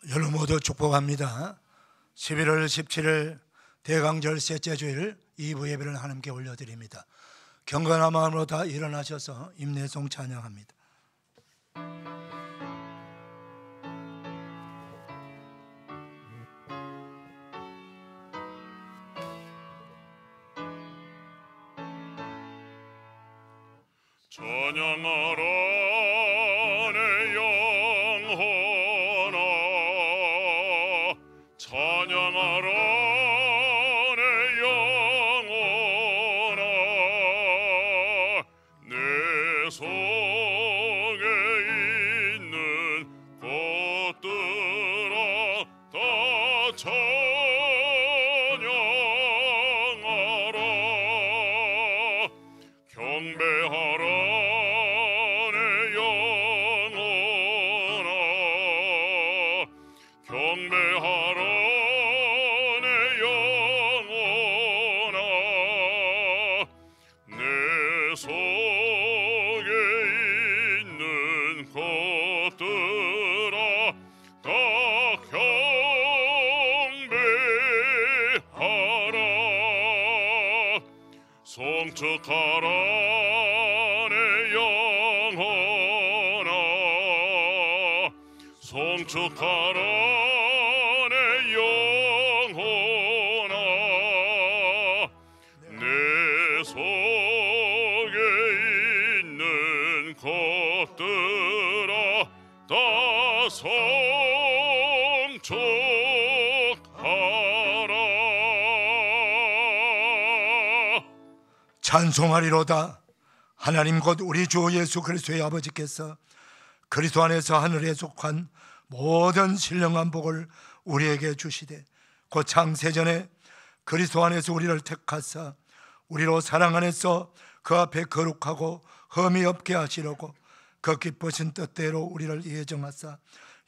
여러분 모두 축복합니다. 11월 17일 대강절 셋째 주일 2부 예배를 하나님께 올려드립니다. 경건한 마음으로 다 일어나셔서 임내송 찬양합니다. 찬양하라 내 영혼아, 찬양하라 내 영혼아, 내 속에 있는 것들아 다 찬양하라. 경배하라 내 영혼아, 경배하라 내 영혼아, 내 속에 있는 것들아 다 경배하라. 송축하라 내 영혼아, 송축하라 내 영혼아, 내 속에 있는 것들아 다 송축하라. 찬송하리로다. 하나님 곧 우리 주 예수 그리스도의 아버지께서 그리스도 안에서 하늘에 속한 모든 신령한 복을 우리에게 주시되 곧 창세전에 그리스도 안에서 우리를 택하사 우리로 사랑 안에서 그 앞에 거룩하고 흠이 없게 하시려고 그 기쁘신 뜻대로 우리를 예정하사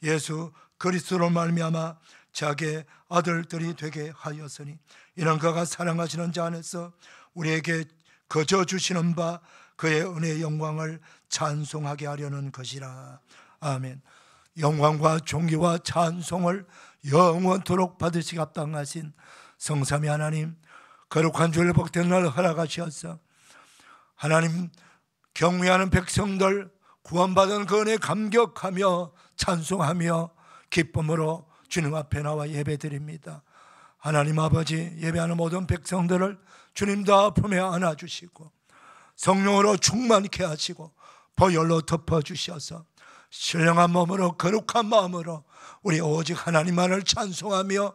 예수 그리스도로 말미암아 자기의 아들들이 되게 하였으니 이는 그가 사랑하시는 자 안에서 우리에게 거저 주시는 바 그의 은혜의 영광을 찬송하게 하려는 것이라. 아멘. 영광과 존귀와 찬송을 영원토록 받으시기 합당하신 성삼위 하나님, 거룩한 주일 복된 날 허락하시어서 하나님 경외하는 백성들 구원받은 그 은혜에 감격하며 찬송하며 기쁨으로 주님 앞에 나와 예배드립니다. 하나님 아버지, 예배하는 모든 백성들을 주님 다 품에 안아주시고 성령으로 충만케 하시고 보혈로 덮어주셔서 신령한 몸으로 거룩한 마음으로 우리 오직 하나님만을 찬송하며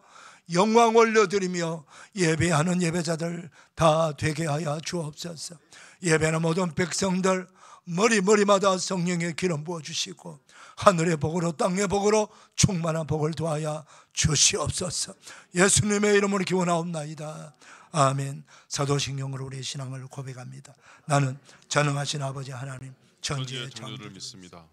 영광 올려드리며 예배하는 예배자들 다 되게 하여 주옵소서. 예배하는 모든 백성들 머리마다 성령의 기름 부어주시고 하늘의 복으로 땅의 복으로 충만한 복을 더하여 주시옵소서. 예수님의 이름으로 기원하옵나이다. 아멘. 사도신경으로 우리의 신앙을 고백합니다. 나는 전능하신 아버지 하나님 전지의 창조주를 믿습니다.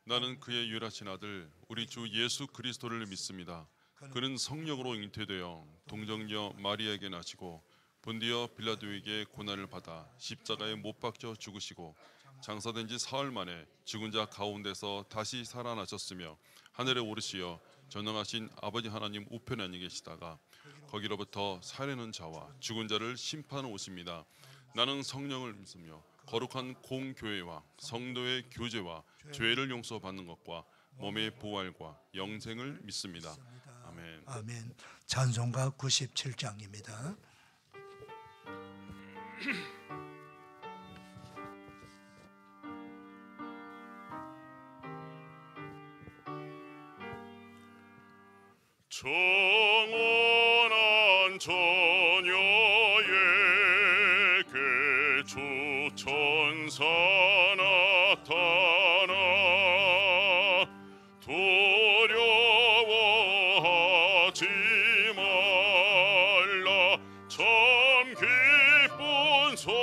나는 그의 유일하신 아들 우리 주 예수 그리스도를 믿습니다. 그는 성령으로 잉태되어 동정녀 마리아에게 나시고 본디어 빌라도에게 고난을 받아 십자가에 못 박혀 죽으시고 장사된 지 사흘 만에 죽은 자 가운데서 다시 살아나셨으며 하늘에 오르시어 전능하신 아버지 하나님 우편에 앉아 계시다가 거기로부터 살아있는 자와 죽은 자를 심판하러 오십니다. 나는 성령을 믿으며 거룩한 공교회와 성도의 교제와 죄를 용서받는 것과 몸의 부활과 영생을 믿습니다. 아멘. 아멘. 찬송가 97장입니다. 정원한 처녀에게 주 천사 나타나 두려워하지 말라 참 기쁜 소식을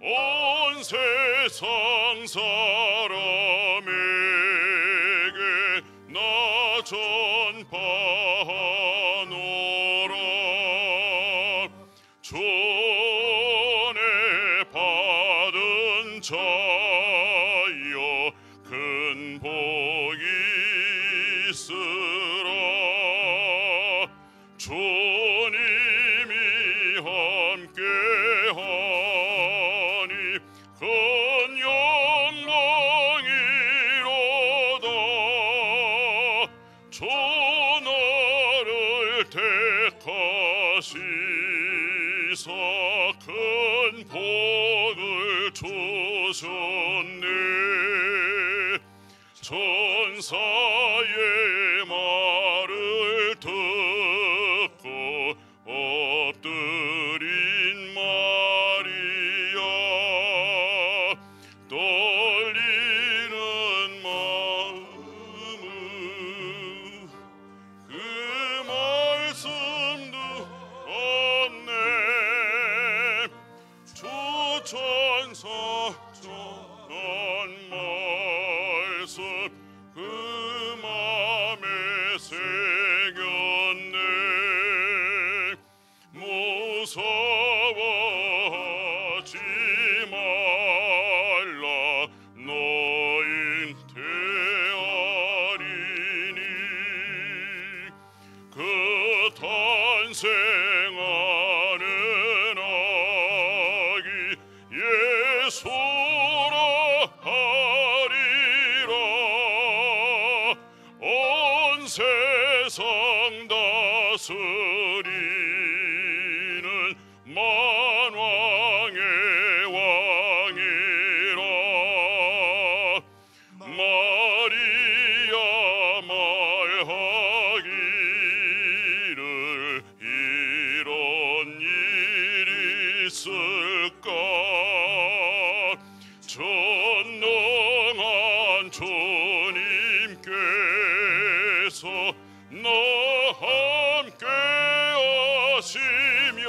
온 세상 사람에게 나 전파하노라. 택하시사 큰 복을 주셨네. 천사의 말을 듣고 엎드린 마리아, 떨리는 마음은 그 말씀 들었네. 주 천사 전한 말씀 그 맘에 새겼네. 무서워하지 말라, 너인 대하리니. 그 탄생하는 아기 예수라 하리라. 온 세상 다스리는 만왕의 왕이라. 마리아 말하기를 이런 일이 있을까. 전능한 주님께서 너와 함께 하시며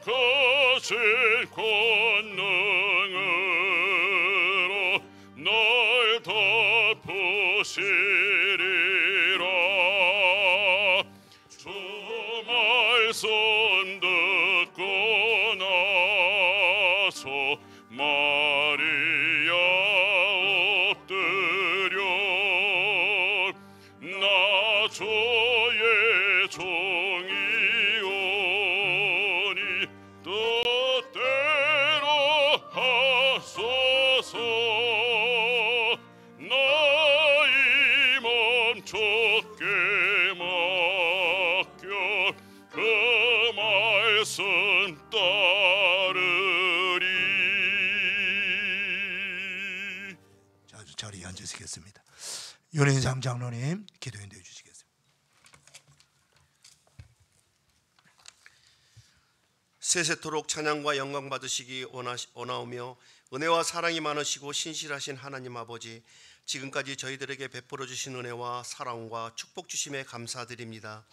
가까신 권능으로 날 덮으시리라. 주 말씀 듣고 나서 마리아 엎드려 나 주의 종이오니 뜻대로 하소서. 나의 몸 주께 맡겨 그 말씀 따르리. 자, 자리에 앉으시겠습니다. 윤인상 장로님 기도 인도해 주시겠습니다. 세세토록 찬양과 영광 받으시기 원하오며 은혜와 사랑이 많으시고 신실하신 하나님 아버지, 지금까지 저희들에게 베풀어 주신 은혜와 사랑과 축복 주심에 감사드립니다.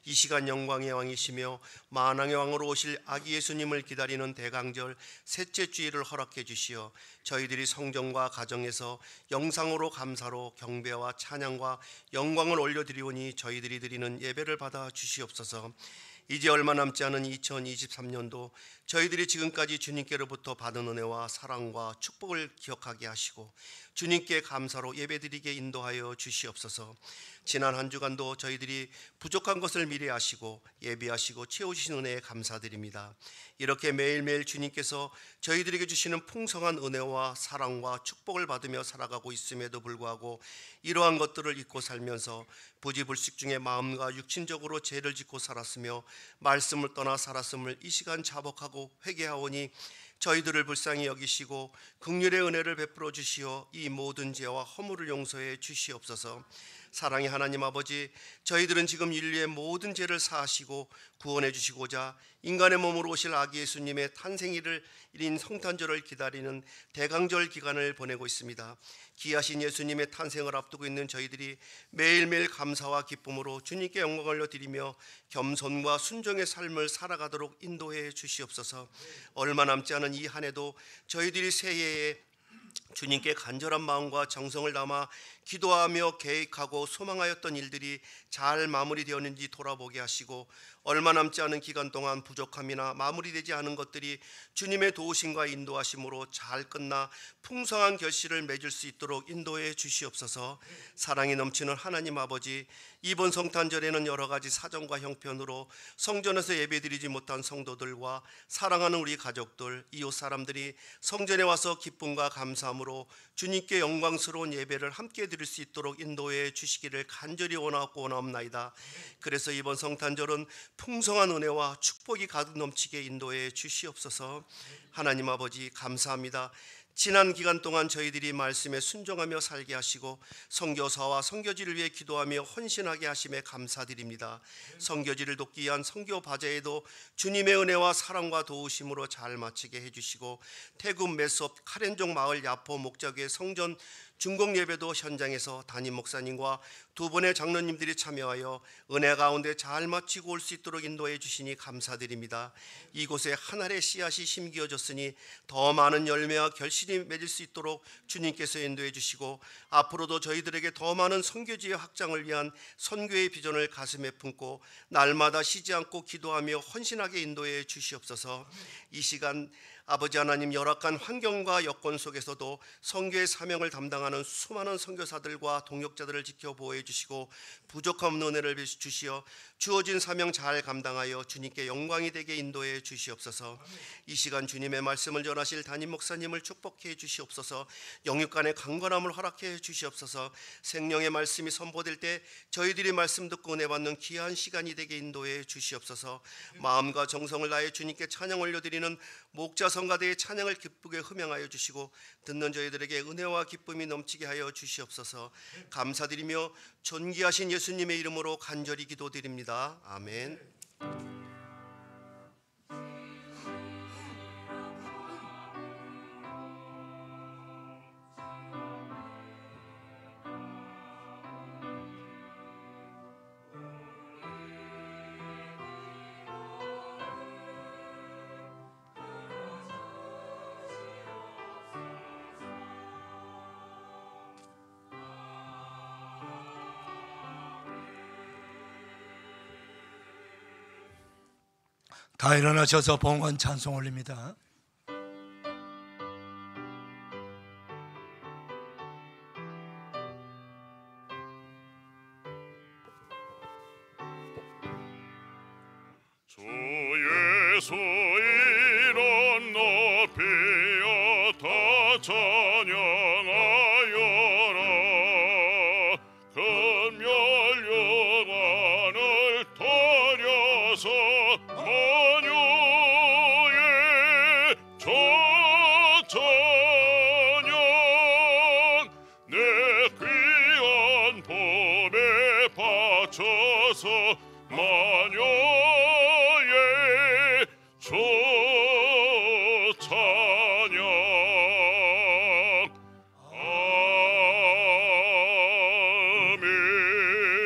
이 시간 영광의 왕이시며 만왕의 왕으로 오실 아기 예수님을 기다리는 대강절 셋째 주일을 허락해 주시어 저희들이 성전과 가정에서 영상으로 감사로 경배와 찬양과 영광을 올려드리오니 저희들이 드리는 예배를 받아 주시옵소서. 이제 얼마 남지 않은 2023년도 저희들이 지금까지 주님께로부터 받은 은혜와 사랑과 축복을 기억하게 하시고 주님께 감사로 예배드리게 인도하여 주시옵소서. 지난 한 주간도 저희들이 부족한 것을 미리 아시고 예비하시고 채우시는 은혜에 감사드립니다. 이렇게 매일매일 주님께서 저희들에게 주시는 풍성한 은혜와 사랑과 축복을 받으며 살아가고 있음에도 불구하고 이러한 것들을 잊고 살면서 부지불식 중에 마음과 육신적으로 죄를 짓고 살았으며 말씀을 떠나 살았음을 이 시간 자복하고 회개하오니 저희들을 불쌍히 여기시고 긍휼의 은혜를 베풀어 주시어 이 모든 죄와 허물을 용서해 주시옵소서. 사랑의 하나님 아버지, 저희들은 지금 인류의 모든 죄를 사하시고 구원해 주시고자 인간의 몸으로 오실 아기 예수님의 탄생일인 성탄절을 기다리는 대강절 기간을 보내고 있습니다. 귀하신 예수님의 탄생을 앞두고 있는 저희들이 매일매일 감사와 기쁨으로 주님께 영광을 올려드리며 겸손과 순종의 삶을 살아가도록 인도해 주시옵소서. 얼마 남지 않은 이 한 해도 저희들이 새해에 주님께 간절한 마음과 정성을 담아 기도하며 계획하고 소망하였던 일들이 잘 마무리되었는지 돌아보게 하시고 얼마 남지 않은 기간 동안 부족함이나 마무리되지 않은 것들이 주님의 도우심과 인도하심으로 잘 끝나 풍성한 결실을 맺을 수 있도록 인도해 주시옵소서. 사랑이 넘치는 하나님 아버지, 이번 성탄절에는 여러 가지 사정과 형편으로 성전에서 예배드리지 못한 성도들과 사랑하는 우리 가족들, 이웃 사람들이 성전에 와서 기쁨과 감사함으로 주님께 영광스러운 예배를 함께 드릴 수 있도록 인도해 주시기를 간절히 원하옵나이다. 그래서 이번 성탄절은 풍성한 은혜와 축복이 가득 넘치게 인도해 주시옵소서. 하나님 아버지 감사합니다. 지난 기간 동안 저희들이 말씀에 순종하며 살게 하시고 선교사와 선교지를 위해 기도하며 헌신하게 하심에 감사드립니다. 선교지를 돕기 위한 선교 바자에도 주님의 은혜와 사랑과 도우심으로 잘 마치게 해주시고 태국 메섭 카렌종 마을 야포 목자교회 성전 중공 예배도 현장에서 담임 목사님과 두 분의 장로님들이 참여하여 은혜 가운데 잘 마치고 올 수 있도록 인도해 주시니 감사드립니다. 이곳에 하늘의 씨앗이 심겨졌으니 더 많은 열매와 결실이 맺을 수 있도록 주님께서 인도해 주시고 앞으로도 저희들에게 더 많은 선교지의 확장을 위한 선교의 비전을 가슴에 품고 날마다 쉬지 않고 기도하며 헌신하게 인도해 주시옵소서. 이 시간 아버지 하나님, 열악한 환경과 여건 속에서도 선교의 사명을 담당하는 수많은 선교사들과 동역자들을 지켜 보호해 주시고 부족한 은혜를 주시어 주어진 사명 잘 감당하여 주님께 영광이 되게 인도해 주시옵소서. 이 시간 주님의 말씀을 전하실 담임 목사님을 축복해 주시옵소서. 영육간의 강건함을 허락해 주시옵소서. 생명의 말씀이 선포될 때 저희들이 말씀 듣고 은혜 받는 귀한 시간이 되게 인도해 주시옵소서. 마음과 정성을 다해 주님께 찬양 올려드리는 목자 성가대의 찬양을 기쁘게 흠양하여 주시고 듣는 저희들에게 은혜와 기쁨이 넘치게 하여 주시옵소서. 감사드리며 존귀하신 예수님의 이름으로 간절히 기도드립니다. 아멘. 다 일어나셔서 봉헌 찬송 올립니다. 주 예수 이름 높이어 다 찬양하여라. 금열 영광을 돌려서 만유의 찬양 내 귀한 봄에 바쳐서 마녀의 찬양.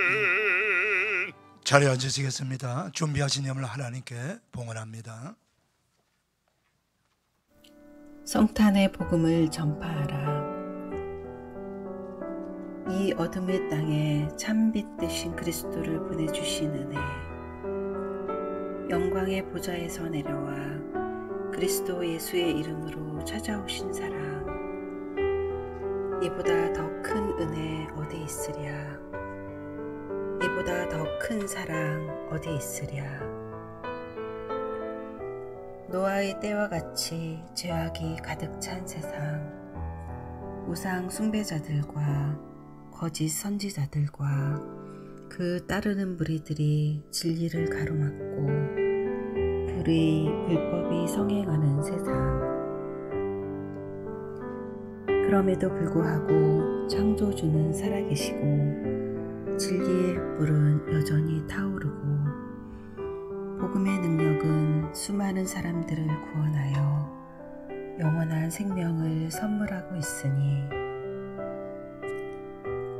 아멘. 자리에 앉으시겠습니다. 준비하신 예물 하나님께 봉헌합니다. 성탄의 복음을 전파하라. 이 어둠의 땅에 참빛 되신 그리스도를 보내주신 은혜, 영광의 보좌에서 내려와 그리스도 예수의 이름으로 찾아오신 사랑, 이보다 더 큰 은혜 어디 있으랴. 이보다 더 큰 사랑 어디 있으랴. 노아의 때와 같이 죄악이 가득 찬 세상, 우상 숭배자들과 거짓 선지자들과 그 따르는 무리들이 진리를 가로막고 불의 불법이 성행하는 세상, 그럼에도 불구하고 창조주는 살아계시고 진리의 불은 여전히 타오르고 복음의 능력은 수많은 사람들을 구원하여 영원한 생명을 선물하고 있으니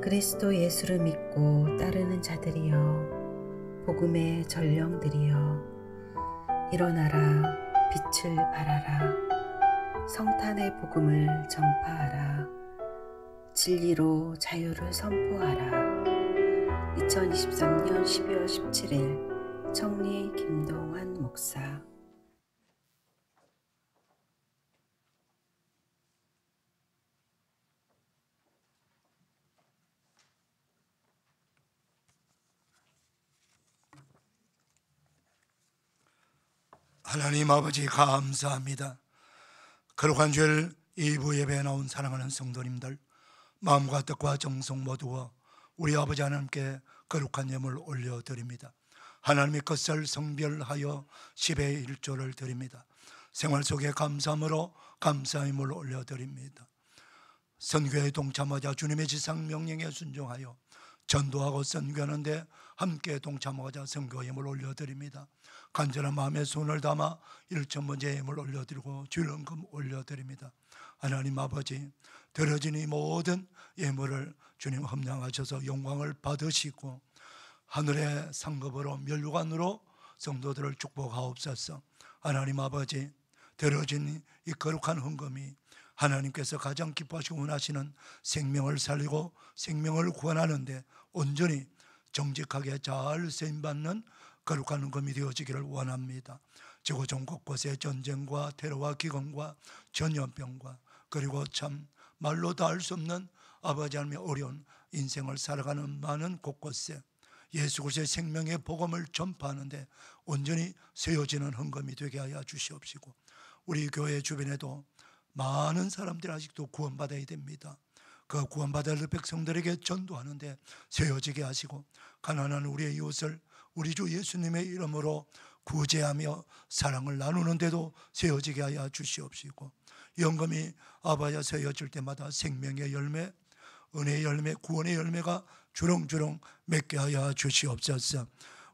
그리스도 예수를 믿고 따르는 자들이여, 복음의 전령들이여, 일어나라, 빛을 발하라. 성탄의 복음을 전파하라. 진리로 자유를 선포하라. 2023년 12월 17일 청리 김동환 목사. 하나님 아버지 감사합니다. 거룩한 주일 2부 예배에 나온 사랑하는 성도님들 마음과 뜻과 정성 모두와 우리 아버지 하나님께 거룩한 예물 올려드립니다. 하나님의 것을 성별하여 10의 1조를 드립니다. 생활 속에 감사함으로 감사함을 올려드립니다. 선교에 동참하자 주님의 지상 명령에 순종하여 전도하고 선교하는데 함께 동참하자 선교 예물 올려드립니다. 간절한 마음에 손을 담아 1,000번째 예물 올려드리고 주일헌금 올려드립니다. 하나님 아버지, 드려진 이 모든 예물을 주님 험량하셔서 영광을 받으시고 하늘의 상급으로 면류관으로 성도들을 축복하옵소서. 하나님 아버지, 드려진 이 거룩한 헌금이 하나님께서 가장 기뻐하시고 원하시는 생명을 살리고 생명을 구원하는데 온전히 정직하게 잘 쓰임받는 거룩한 헌금이 되어지기를 원합니다. 지구촌 곳곳에 전쟁과 테러와 기근과 전염병과 그리고 참 말로 다 할 수 없는 아버지 하나님의 어려운 인생을 살아가는 많은 곳곳에 예수 그리스도의 생명의 복음을 전파하는데 온전히 세워지는 헌금이 되게 하여 주시옵시고, 우리 교회 주변에도 많은 사람들이 아직도 구원받아야 됩니다. 그 구원받을 백성들에게 전도하는데 세워지게 하시고, 가난한 우리의 이웃을 우리 주 예수님의 이름으로 구제하며 사랑을 나누는데도 세워지게 하여 주시옵시고, 연금이 아버지가 세워질 때마다 생명의 열매, 은혜의 열매, 구원의 열매가 주렁주렁 맺게 하여 주시옵소서.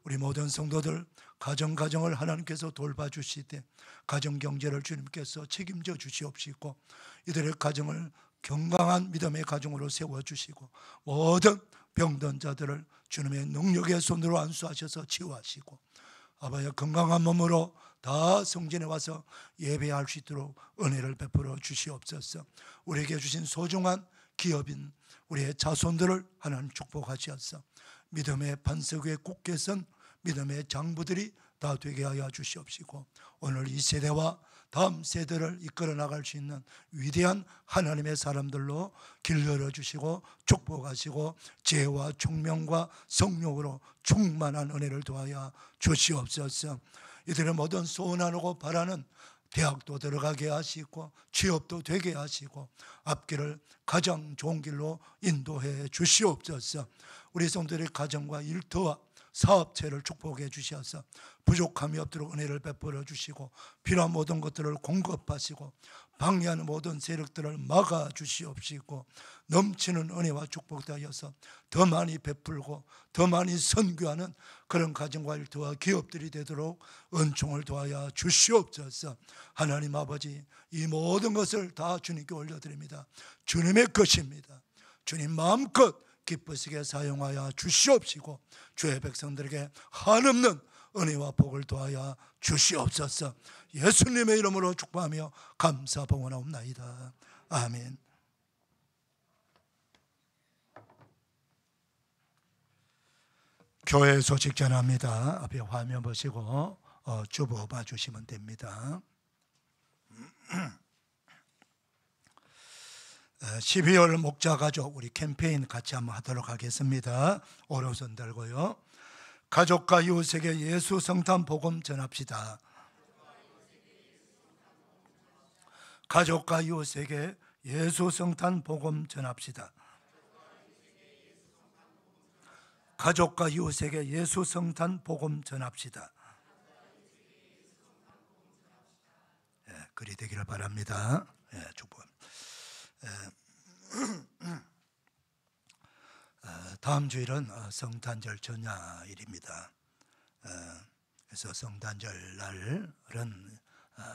우리 모든 성도들 가정을 하나님께서 돌봐주시되 가정경제를 주님께서 책임져 주시옵시고, 이들의 가정을 건강한 믿음의 가정으로 세워주시고, 모든 병든 자들을 주님의 능력의 손으로 안수하셔서 치유하시고, 아버지 건강한 몸으로 다 성전에 와서 예배할 수 있도록 은혜를 베풀어 주시옵소서. 우리에게 주신 소중한 기업인 우리의 자손들을 하나님 축복하시옵소서. 믿음의 반석 위에 굳게 선 믿음의 장부들이 다 되게 하여 주시옵시고, 오늘 이 세대와 다음 세대를 이끌어 나갈 수 있는 위대한 하나님의 사람들로 길 열어주시고 축복하시고 지혜와 총명과 성령으로 충만한 은혜를 더하여 주시옵소서. 이들의 모든 소원하고 바라는 대학도 들어가게 하시고 취업도 되게 하시고 앞길을 가장 좋은 길로 인도해 주시옵소서. 우리 성도들의 가정과 일터와 사업체를 축복해 주셔서 부족함이 없도록 은혜를 베풀어 주시고, 필요한 모든 것들을 공급하시고 방해하는 모든 세력들을 막아 주시옵시고, 넘치는 은혜와 축복도 하여서 더 많이 베풀고 더 많이 선교하는 그런 가정과 일터와 기업들이 되도록 은총을 도하여 주시옵소서. 하나님 아버지, 이 모든 것을 다 주님께 올려드립니다. 주님의 것입니다. 주님 마음껏 기쁘시게 사용하여 주시옵시고, 주의 백성들에게 한없는 은혜와 복을 도하여 주시옵소서. 예수님의 이름으로 축복하며 감사 봉헌하옵나이다. 아멘. 교회 소식 전합니다. 앞에 화면 보시고 주보 봐주시면 됩니다. 12월 목자가족 우리 캠페인 같이 한번 하도록 하겠습니다. 오른손 들고요. 가족과 이웃에게 예수 성탄 복음 전합시다. 가족과 이웃에게 예수 성탄 복음 전합시다. 가족과 이웃에게 예수 성탄 복음 전합시다. 그리 되기를 바랍니다. 축복합니다. 다음 주일은 성탄절 전야일입니다. 그래서 성탄절 날은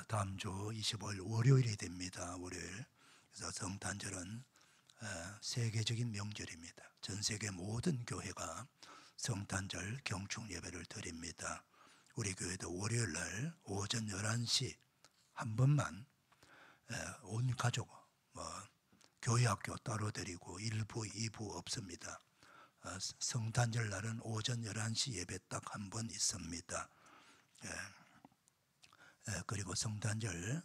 다음 주 25일 월요일이 됩니다. 월요일. 그래서 성탄절은 세계적인 명절입니다. 전 세계 모든 교회가 성탄절 경축 예배를 드립니다. 우리 교회도 월요일 날 오전 11시 한 번만 온 가족 교회 학교 따로 드리고 1부, 2부 없습니다. 성탄절 날은 오전 11시 예배 딱 한 번 있습니다. 그리고 성탄절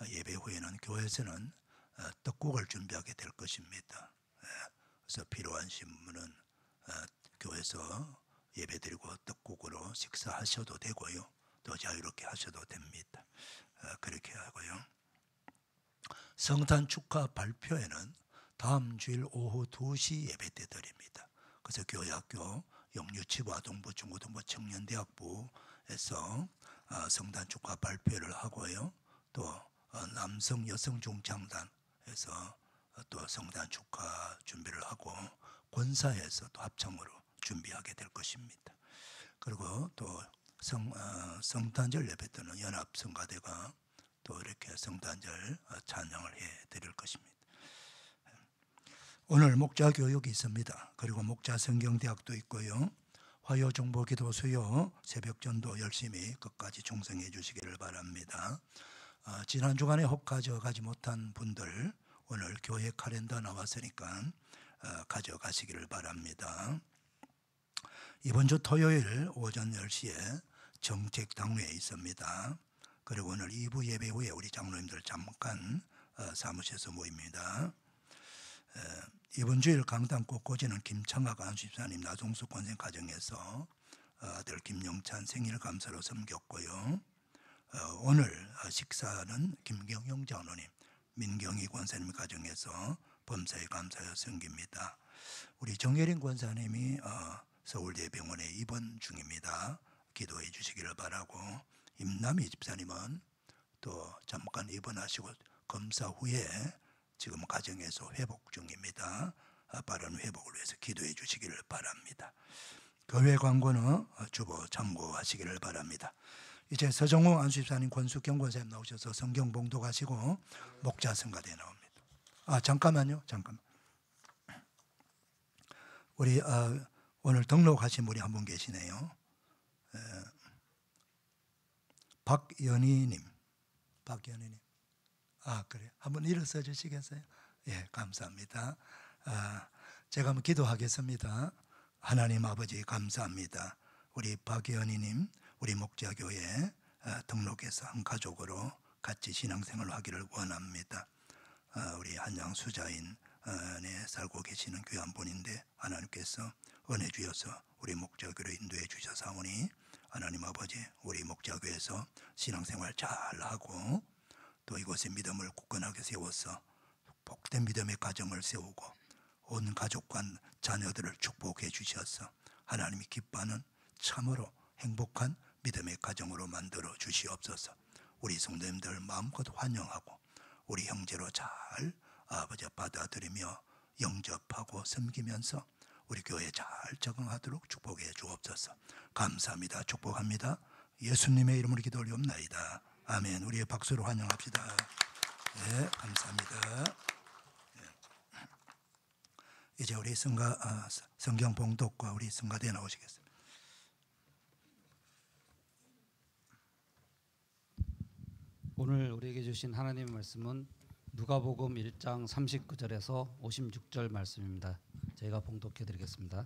예배 후에는 교회에서는 떡국을 준비하게 될 것입니다. 그래서 필요하신 분은 교회에서 예배드리고 떡국으로 식사하셔도 되고요. 더 자유롭게 하셔도 됩니다. 그렇게 하고요. 성탄 축하 발표회는 다음 주일 오후 2시 예배 때 드립니다. 그래서 교회학교 영유치부 아동부 중고등부 청년대학부에서 성단 축하 발표를 하고요. 또 남성 여성 중창단에서 또 성단 축하 준비를 하고 권사에서 또 합창으로 준비하게 될 것입니다. 그리고 또 성탄절 예배 때는 연합성가대가 또 이렇게 성탄절 찬양을 해 드릴 것입니다. 오늘 목자 교육이 있습니다. 그리고 목자 성경대학도 있고요. 화요정보기도 수요 새벽전도 열심히 끝까지 충성해 주시기를 바랍니다. 지난 주간에 혹 가져가지 못한 분들 오늘 교회 카렌더 나왔으니까 가져가시기를 바랍니다. 이번 주 토요일 오전 10시에 정책당회에 있습니다. 그리고 오늘 2부 예배 후에 우리 장로님들 잠깐 사무실에서 모입니다. 이번 주일 강당 꽃꽂이는 김창학 안수집사님 나종수 권생 가정에서 아들 김영찬 생일 감사로 섬겼고요. 오늘 식사는 김경영 장로님 민경희 권사님 가정에서 범사에 감사여 섬깁니다. 우리 정예린 권사님이 서울대병원에 입원 중입니다. 기도해 주시기를 바라고 임남희 집사님은 또 잠깐 입원하시고 검사 후에 지금 가정에서 회복 중입니다. 빠른 회복을 위해서 기도해 주시기를 바랍니다. 교회 광고는 주보 참고하시기를 바랍니다. 이제 서정호 안수집사님 권숙경 권사님 나오셔서 성경 봉독하시고 목자 성가대 나옵니다. 잠깐만요. 우리 오늘 등록하신 분이 한 분 계시네요. 박연희님. 그래요. 한번 일어서 주시겠어요? 예, 감사합니다. 제가 한번 기도하겠습니다. 하나님 아버지 감사합니다. 우리 박연희님, 우리 목자교회 등록해서 한 가족으로 같이 신앙생활을 하기를 원합니다. 우리 한양 수자인에 살고 계시는 교회 한 분인데 하나님께서 은혜 주셔서 우리 목자교회를 인도해 주셔사오니 하나님 아버지 우리 목자교회에서 신앙생활 잘하고 또 이곳에 믿음을 굳건하게 세워서 복된 믿음의 가정을 세우고 온 가족과 자녀들을 축복해 주셔서 하나님이 기뻐하는 참으로 행복한 믿음의 가정으로 만들어 주시옵소서. 우리 성도님들 마음껏 환영하고 우리 형제로 잘 아버지 받아들이며 영접하고 섬기면서 우리 교회에 잘 적응하도록 축복해 주옵소서. 감사합니다. 축복합니다. 예수님의 이름으로 기도 올리옵나이다. 아멘. 우리의 박수로 환영합시다. 네, 감사합니다. 이제 우리 성경 봉독과 우리 성가대 나오시겠습니다. 오늘 우리에게 주신 하나님의 말씀은 누가복음 1장 39절에서 56절 말씀입니다. 저희가 봉독해 드리겠습니다.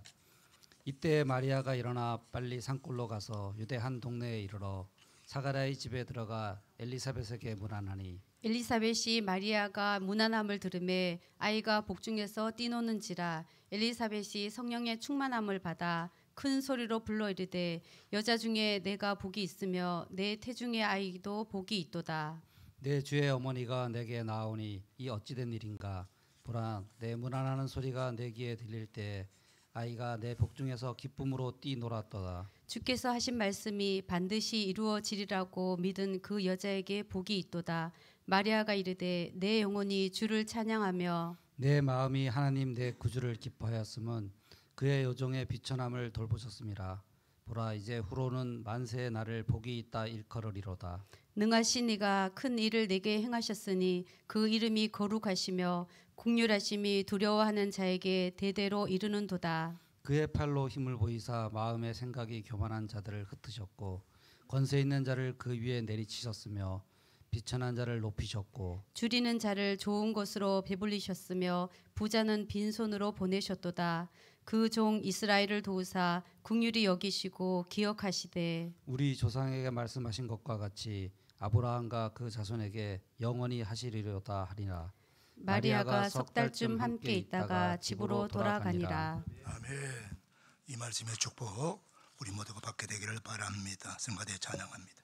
이때 마리아가 일어나 빨리 산골로 가서 유대 한 동네에 이르러 사가랴의 집에 들어가 엘리사벳에게 문안하니 엘리사벳이 마리아가 문안함을 들으매 아이가 복중에서 뛰노는지라 엘리사벳이 성령의 충만함을 받아 큰 소리로 불러 이르되 여자 중에 내가 복이 있으며 내 태중의 아이도 복이 있도다. 내 주의 어머니가 내게 나오니 이 어찌된 일인가. 보라 내 문안하는 소리가 내 귀에 들릴 때 아이가 내 복중에서 기쁨으로 뛰놀았도다. 주께서 하신 말씀이 반드시 이루어지리라고 믿은 그 여자에게 복이 있도다. 마리아가 이르되 내 영혼이 주를 찬양하며 내 마음이 하나님 내 구주를 기뻐하였음은 그의 요종의 비천함을 돌보셨음이라. 보라 이제 후로는 만세의 날을 복이 있다 일컬으리로다. 능하신 이가 큰 일을 내게 행하셨으니 그 이름이 거룩하시며 긍휼하심이 두려워하는 자에게 대대로 이르는도다. 그의 팔로 힘을 보이사 마음의 생각이 교만한 자들을 흩으셨고 권세 있는 자를 그 위에 내리치셨으며 비천한 자를 높이셨고 줄이는 자를 좋은 것으로 배불리셨으며 부자는 빈손으로 보내셨도다. 그 종 이스라엘을 도우사 긍휼히 여기시고 기억하시되 우리 조상에게 말씀하신 것과 같이 아브라함과 그 자손에게 영원히 하시리로다 하리라. 마리아가 석 달쯤 함께 있다가 집으로 돌아가니라. 아멘. 이 말씀의 축복 우리 모두가 받게 되기를 바랍니다. 성가대 찬양합니다.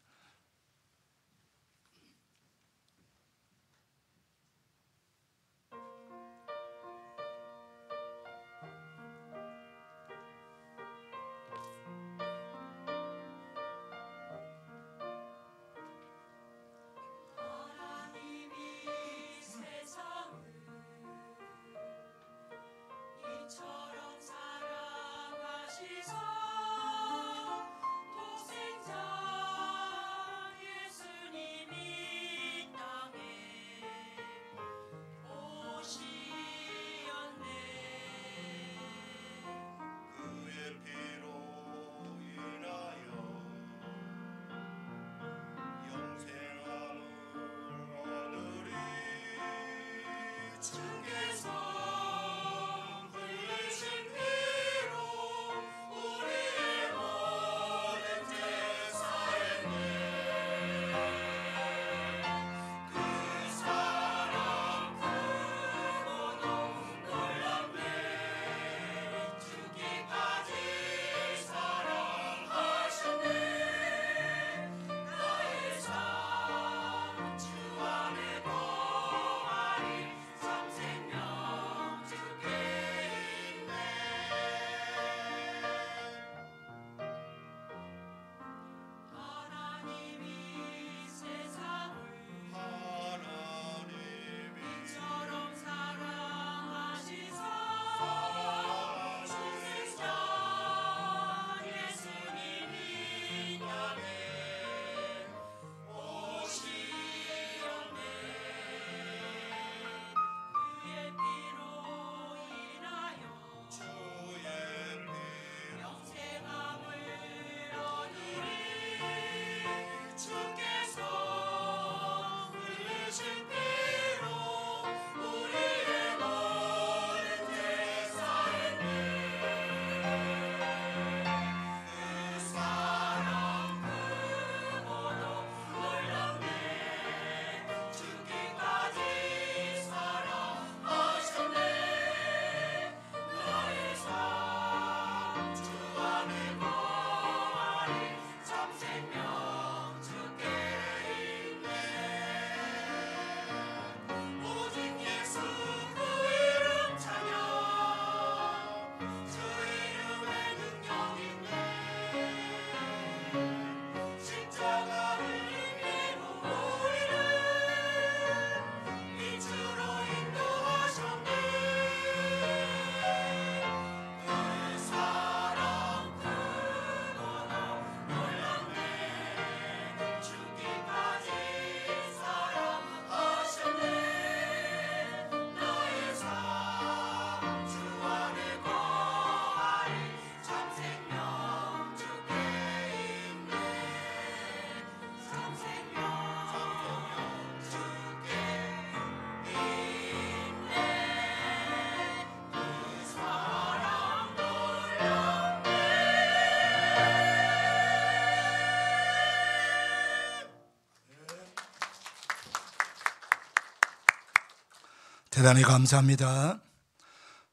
대단히 감사합니다.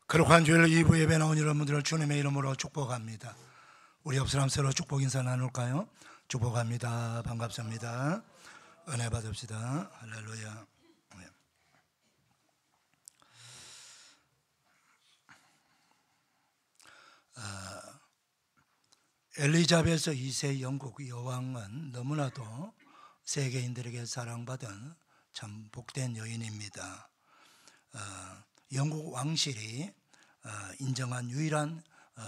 거룩한 주일 2부 예배 나온 여러분들을 주님의 이름으로 축복합니다. 우리 옆 사람 서로 축복 인사 나눌까요? 축복합니다. 반갑습니다. 은혜 받읍시다. 할렐루야. 엘리자베스 2세 영국 여왕은 너무나도 세계인들에게 사랑받은 참 복된 여인입니다. 영국 왕실이 인정한 유일한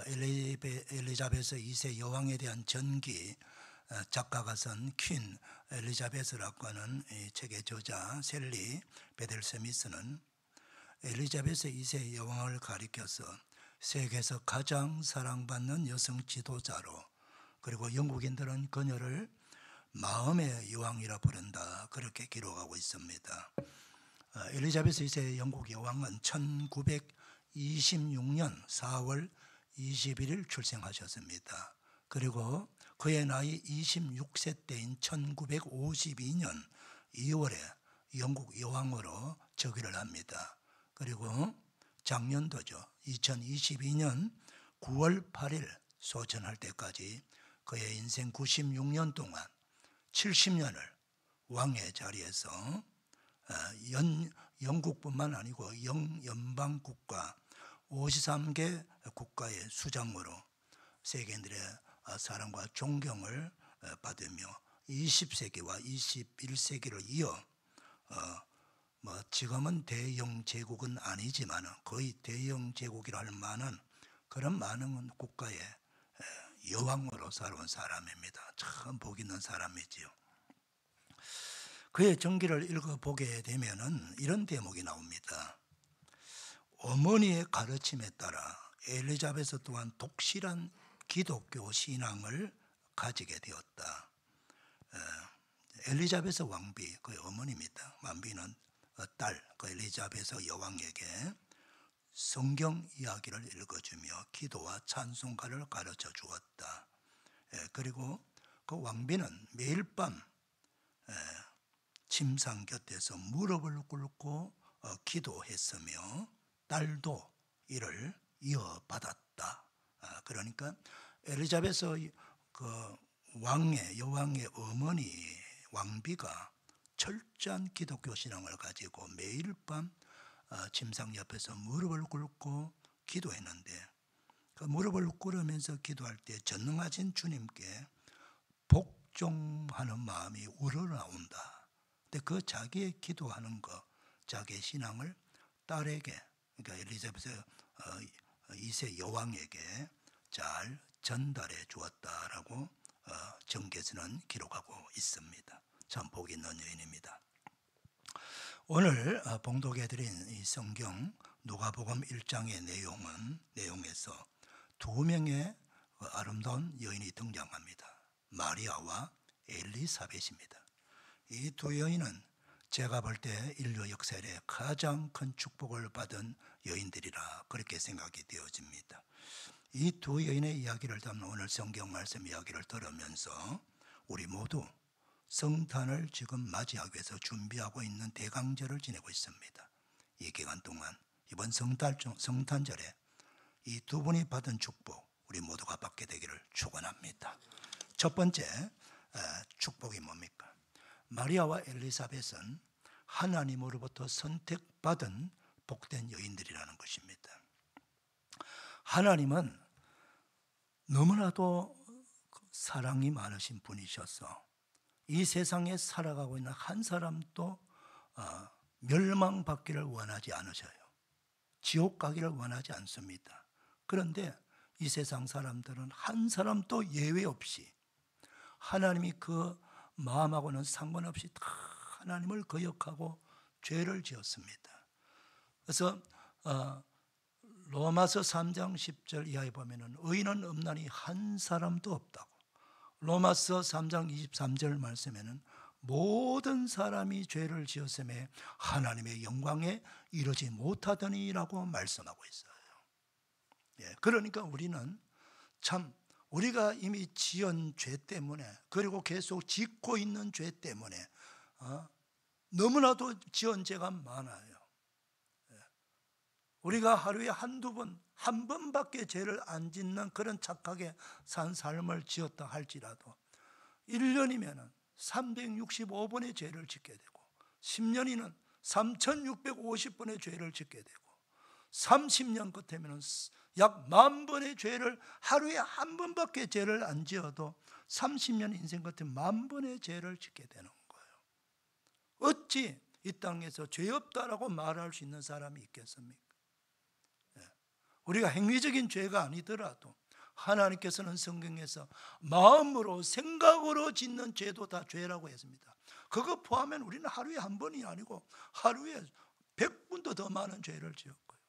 엘리자베스 2세 여왕에 대한 전기 작가가 쓴 퀸 엘리자베스라고 하는 이 책의 저자 셀리 베델 스미스는 엘리자베스 2세 여왕을 가리켜서 세계에서 가장 사랑받는 여성 지도자로, 그리고 영국인들은 그녀를 마음의 여왕이라 부른다, 그렇게 기록하고 있습니다. 엘리자베스 2세 영국 여왕은 1926년 4월 21일 출생하셨습니다. 그리고 그의 나이 26세 때인 1952년 2월에 영국 여왕으로 즉위를 합니다. 그리고 작년도죠, 2022년 9월 8일 소천할 때까지 그의 인생 96년 동안 70년을 왕의 자리에서 영국뿐만 아니고 연방국가 53개 국가의 수장으로 세계인들의 사랑과 존경을 받으며 20세기와 21세기를 이어 지금은 대영 제국은 아니지만 거의 대영 제국이라 할 만한 그런 많은 국가의 여왕으로 살아온 사람입니다. 참 복 있는 사람이지요. 그의 전기를 읽어보게 되면은 이런 대목이 나옵니다. 어머니의 가르침에 따라 엘리자베스 또한 독실한 기독교 신앙을 가지게 되었다. 엘리자베스 왕비, 그의 어머니입니다. 왕비는 딸, 그 엘리자베스 여왕에게 성경 이야기를 읽어주며 기도와 찬송가를 가르쳐 주었다. 그리고 그 왕비는 매일 밤 침상 곁에서 무릎을 꿇고 기도했으며 딸도 이를 이어받았다. 그러니까 엘리자베스 그 여왕의 어머니 왕비가 철저한 기독교 신앙을 가지고 매일 밤 침상 옆에서 무릎을 꿇고 기도했는데, 그 무릎을 꿇으면서 기도할 때 전능하신 주님께 복종하는 마음이 우러나온다. 근데 그 자기의 기도하는 거, 자기의 신앙을 딸에게, 그러니까 엘리자베스 2세 여왕에게 잘 전달해 주었다라고 정계서는 기록하고 있습니다. 참 복 있는 여인입니다. 오늘 봉독해드린 이 성경 누가복음 1장의 내용에서 두 명의 아름다운 여인이 등장합니다. 마리아와 엘리사벳입니다. 이 두 여인은 제가 볼 때 인류 역사에 가장 큰 축복을 받은 여인들이라 그렇게 생각이 되어집니다. 이 두 여인의 이야기를 담는 오늘 성경 말씀 이야기를 들으면서 우리 모두 성탄을 지금 맞이하기 위해서 준비하고 있는 대강절을 지내고 있습니다. 이 기간 동안 이번 성탄절에 이 두 분이 받은 축복 우리 모두가 받게 되기를 축원합니다. 첫 번째 축복이 뭡니까? 마리아와 엘리사벳은 하나님으로부터 선택받은 복된 여인들이라는 것입니다. 하나님은 너무나도 사랑이 많으신 분이셔서 이 세상에 살아가고 있는 한 사람도 멸망받기를 원하지 않으셔요. 지옥 가기를 원하지 않습니다. 그런데 이 세상 사람들은 한 사람도 예외 없이 하나님이 그 마음하고는 상관없이 다 하나님을 거역하고 죄를 지었습니다. 그래서 로마서 3장 10절 이하에 보면은 의인은 없나니 한 사람도 없다고. 로마서 3장 23절 말씀에는 모든 사람이 죄를 지었음에 하나님의 영광에 이르지 못하더니라고 말씀하고 있어요. 그러니까 우리는 참 우리가 이미 지은 죄 때문에, 그리고 계속 짓고 있는 죄 때문에 너무나도 지은 죄가 많아요. 우리가 하루에 한두 번, 한 번밖에 죄를 안 짓는 그런 착하게 산 삶을 지었다 할지라도 1년이면 365번의 죄를 짓게 되고 10년이면 3650번의 죄를 짓게 되고 30년 끝이면 약 10,000번의 죄를, 하루에 한 번밖에 죄를 안 지어도 30년 인생 같은 10,000번의 죄를 짓게 되는 거예요. 어찌 이 땅에서 죄 없다라고 말할 수 있는 사람이 있겠습니까? 우리가 행위적인 죄가 아니더라도 하나님께서는 성경에서 마음으로 생각으로 짓는 죄도 다 죄라고 했습니다. 그거 포함하면 우리는 하루에 한 번이 아니고 하루에 100번도 더 많은 죄를 지었고요.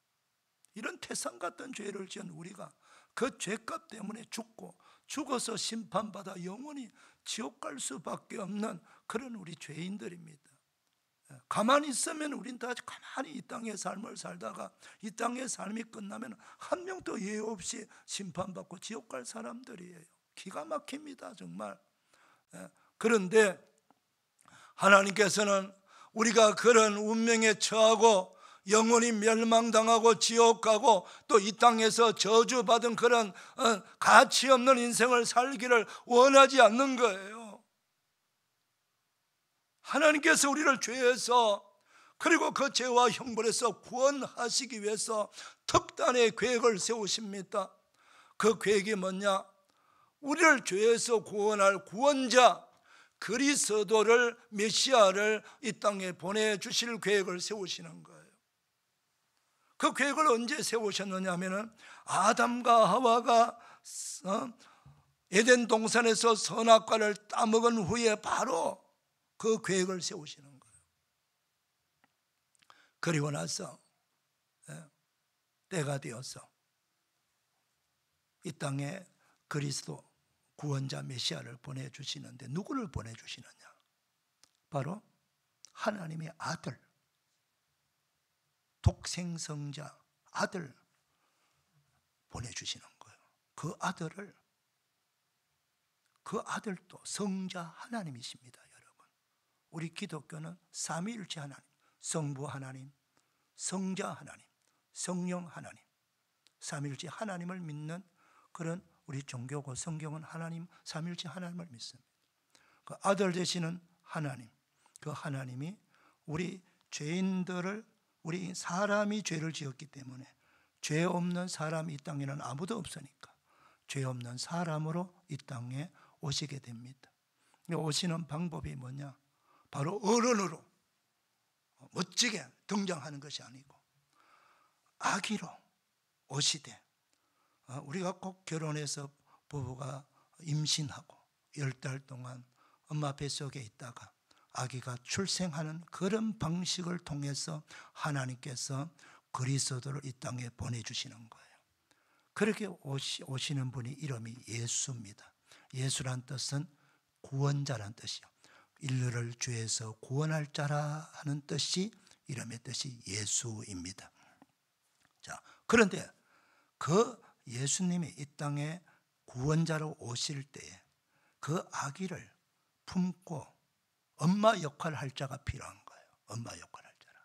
이런 태산 같은 죄를 지은 우리가 그 죄값 때문에 죽어서 심판받아 영원히 지옥 갈 수밖에 없는 그런 우리 죄인들입니다. 가만히 있으면 우린 다 가만히 이 땅의 삶을 살다가 이 땅의 삶이 끝나면 한 명도 예외 없이 심판받고 지옥 갈 사람들이에요. 기가 막힙니다, 정말. 그런데 하나님께서는 우리가 그런 운명에 처하고 영원히 멸망당하고 지옥 가고 또 이 땅에서 저주받은 그런 가치 없는 인생을 살기를 원하지 않는 거예요. 하나님께서 우리를 죄에서 그리고 그 죄와 형벌에서 구원하시기 위해서 특단의 계획을 세우십니다. 그 계획이 뭐냐? 우리를 죄에서 구원할 구원자 그리스도를, 메시아를 이 땅에 보내주실 계획을 세우시는 거예요. 그 계획을 언제 세우셨느냐 하면은 아담과 하와가 에덴 동산에서 선악과를 따먹은 후에 바로 그 계획을 세우시는 거예요. 그리고 나서 때가 되어서 이 땅에 그리스도 구원자 메시아를 보내주시는데 누구를 보내주시느냐? 바로 하나님의 아들, 독생성자 아들 보내주시는 거예요. 그 아들도 성자 하나님이십니다. 우리 기독교는 삼위일체 하나님, 성부 하나님, 성자 하나님, 성령 하나님, 삼위일체 하나님을 믿는 그런 우리 종교고 성경은 하나님, 삼위일체 하나님을 믿습니다. 그 아들 되시는 하나님, 그 하나님이 우리 죄인들을, 우리 사람이 죄를 지었기 때문에 죄 없는 사람이 이 땅에는 아무도 없으니까 죄 없는 사람으로 이 땅에 오시게 됩니다. 오시는 방법이 뭐냐? 바로 어른으로 멋지게 등장하는 것이 아니고 아기로 오시되, 우리가 꼭 결혼해서 부부가 임신하고 10달 동안 엄마 뱃속에 있다가 아기가 출생하는 그런 방식을 통해서 하나님께서 그리스도를 이 땅에 보내주시는 거예요. 그렇게 오시는 분이 이름이 예수입니다. 예수란 뜻은 구원자란 뜻이요, 인류를 죄에서 구원할 자라 하는 뜻이, 이름의 뜻이 예수입니다. 자, 그런데 그 예수님이 이 땅에 구원자로 오실 때에 그 아기를 품고 엄마 역할을 할 자가 필요한 거예요. 엄마 역할을 할 자라.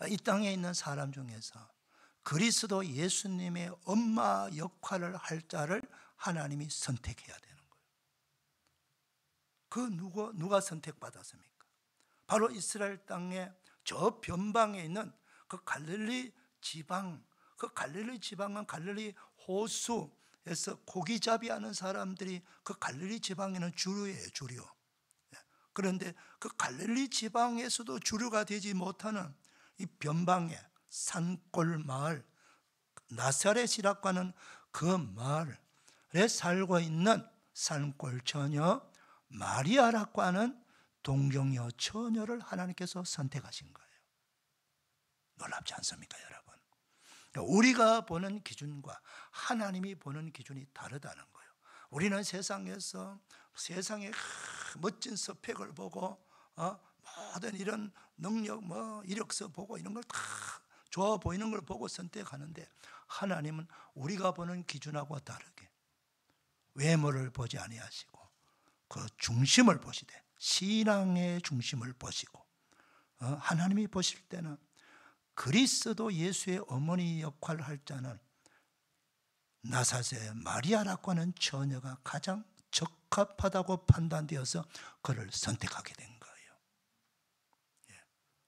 이 땅에 있는 사람 중에서 그리스도 예수님의 엄마 역할을 할 자를 하나님이 선택해야 돼요. 그 누가 선택받았습니까? 바로 이스라엘 땅에 저 변방에 있는 그 갈릴리 지방, 그 갈릴리 지방은 갈릴리 호수에서 고기잡이 하는 사람들이 그 갈릴리 지방에는 주류예요, 주류. 그런데 그 갈릴리 지방에서도 주류가 되지 못하는 이 변방의 산골 마을 나사렛이라고 하는 그 마을에 살고 있는 산골 처녀 마리아라고 하는 동정녀 처녀를 하나님께서 선택하신 거예요. 놀랍지 않습니까, 여러분? 우리가 보는 기준과 하나님이 보는 기준이 다르다는 거예요. 우리는 세상에서 세상의 멋진 스펙을 보고 모든 이런 능력, 이력서 보고 이런 걸 다 좋아 보이는 걸 보고 선택하는데, 하나님은 우리가 보는 기준하고 다르게 외모를 보지 아니하시고 그 중심을 보시되, 신앙의 중심을 보시고, 하나님이 보실 때는 그리스도 예수의 어머니 역할을 할 자는 나사렛의 마리아라고 하는 처녀가 가장 적합하다고 판단되어서 그를 선택하게 된 거예요.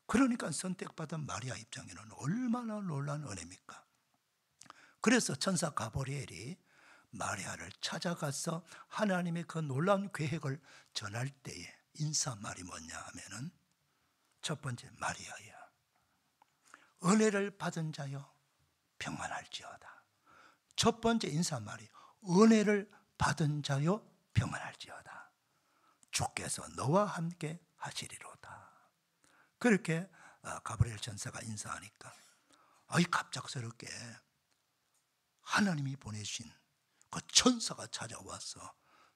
그러니까 선택받은 마리아 입장에는 얼마나 놀라운 은혜입니까? 그래서 천사 가브리엘이 마리아를 찾아가서 하나님의 그 놀라운 계획을 전할 때에 인사말이 뭐냐 하면은 첫 번째, 마리아야, 은혜를 받은 자여 평안할지어다. 첫 번째 인사말이 은혜를 받은 자여 평안할지어다. 주께서 너와 함께 하시리로다. 그렇게 가브리엘 천사가 인사하니까 갑작스럽게 하나님이 보내신 그 천사가 찾아와서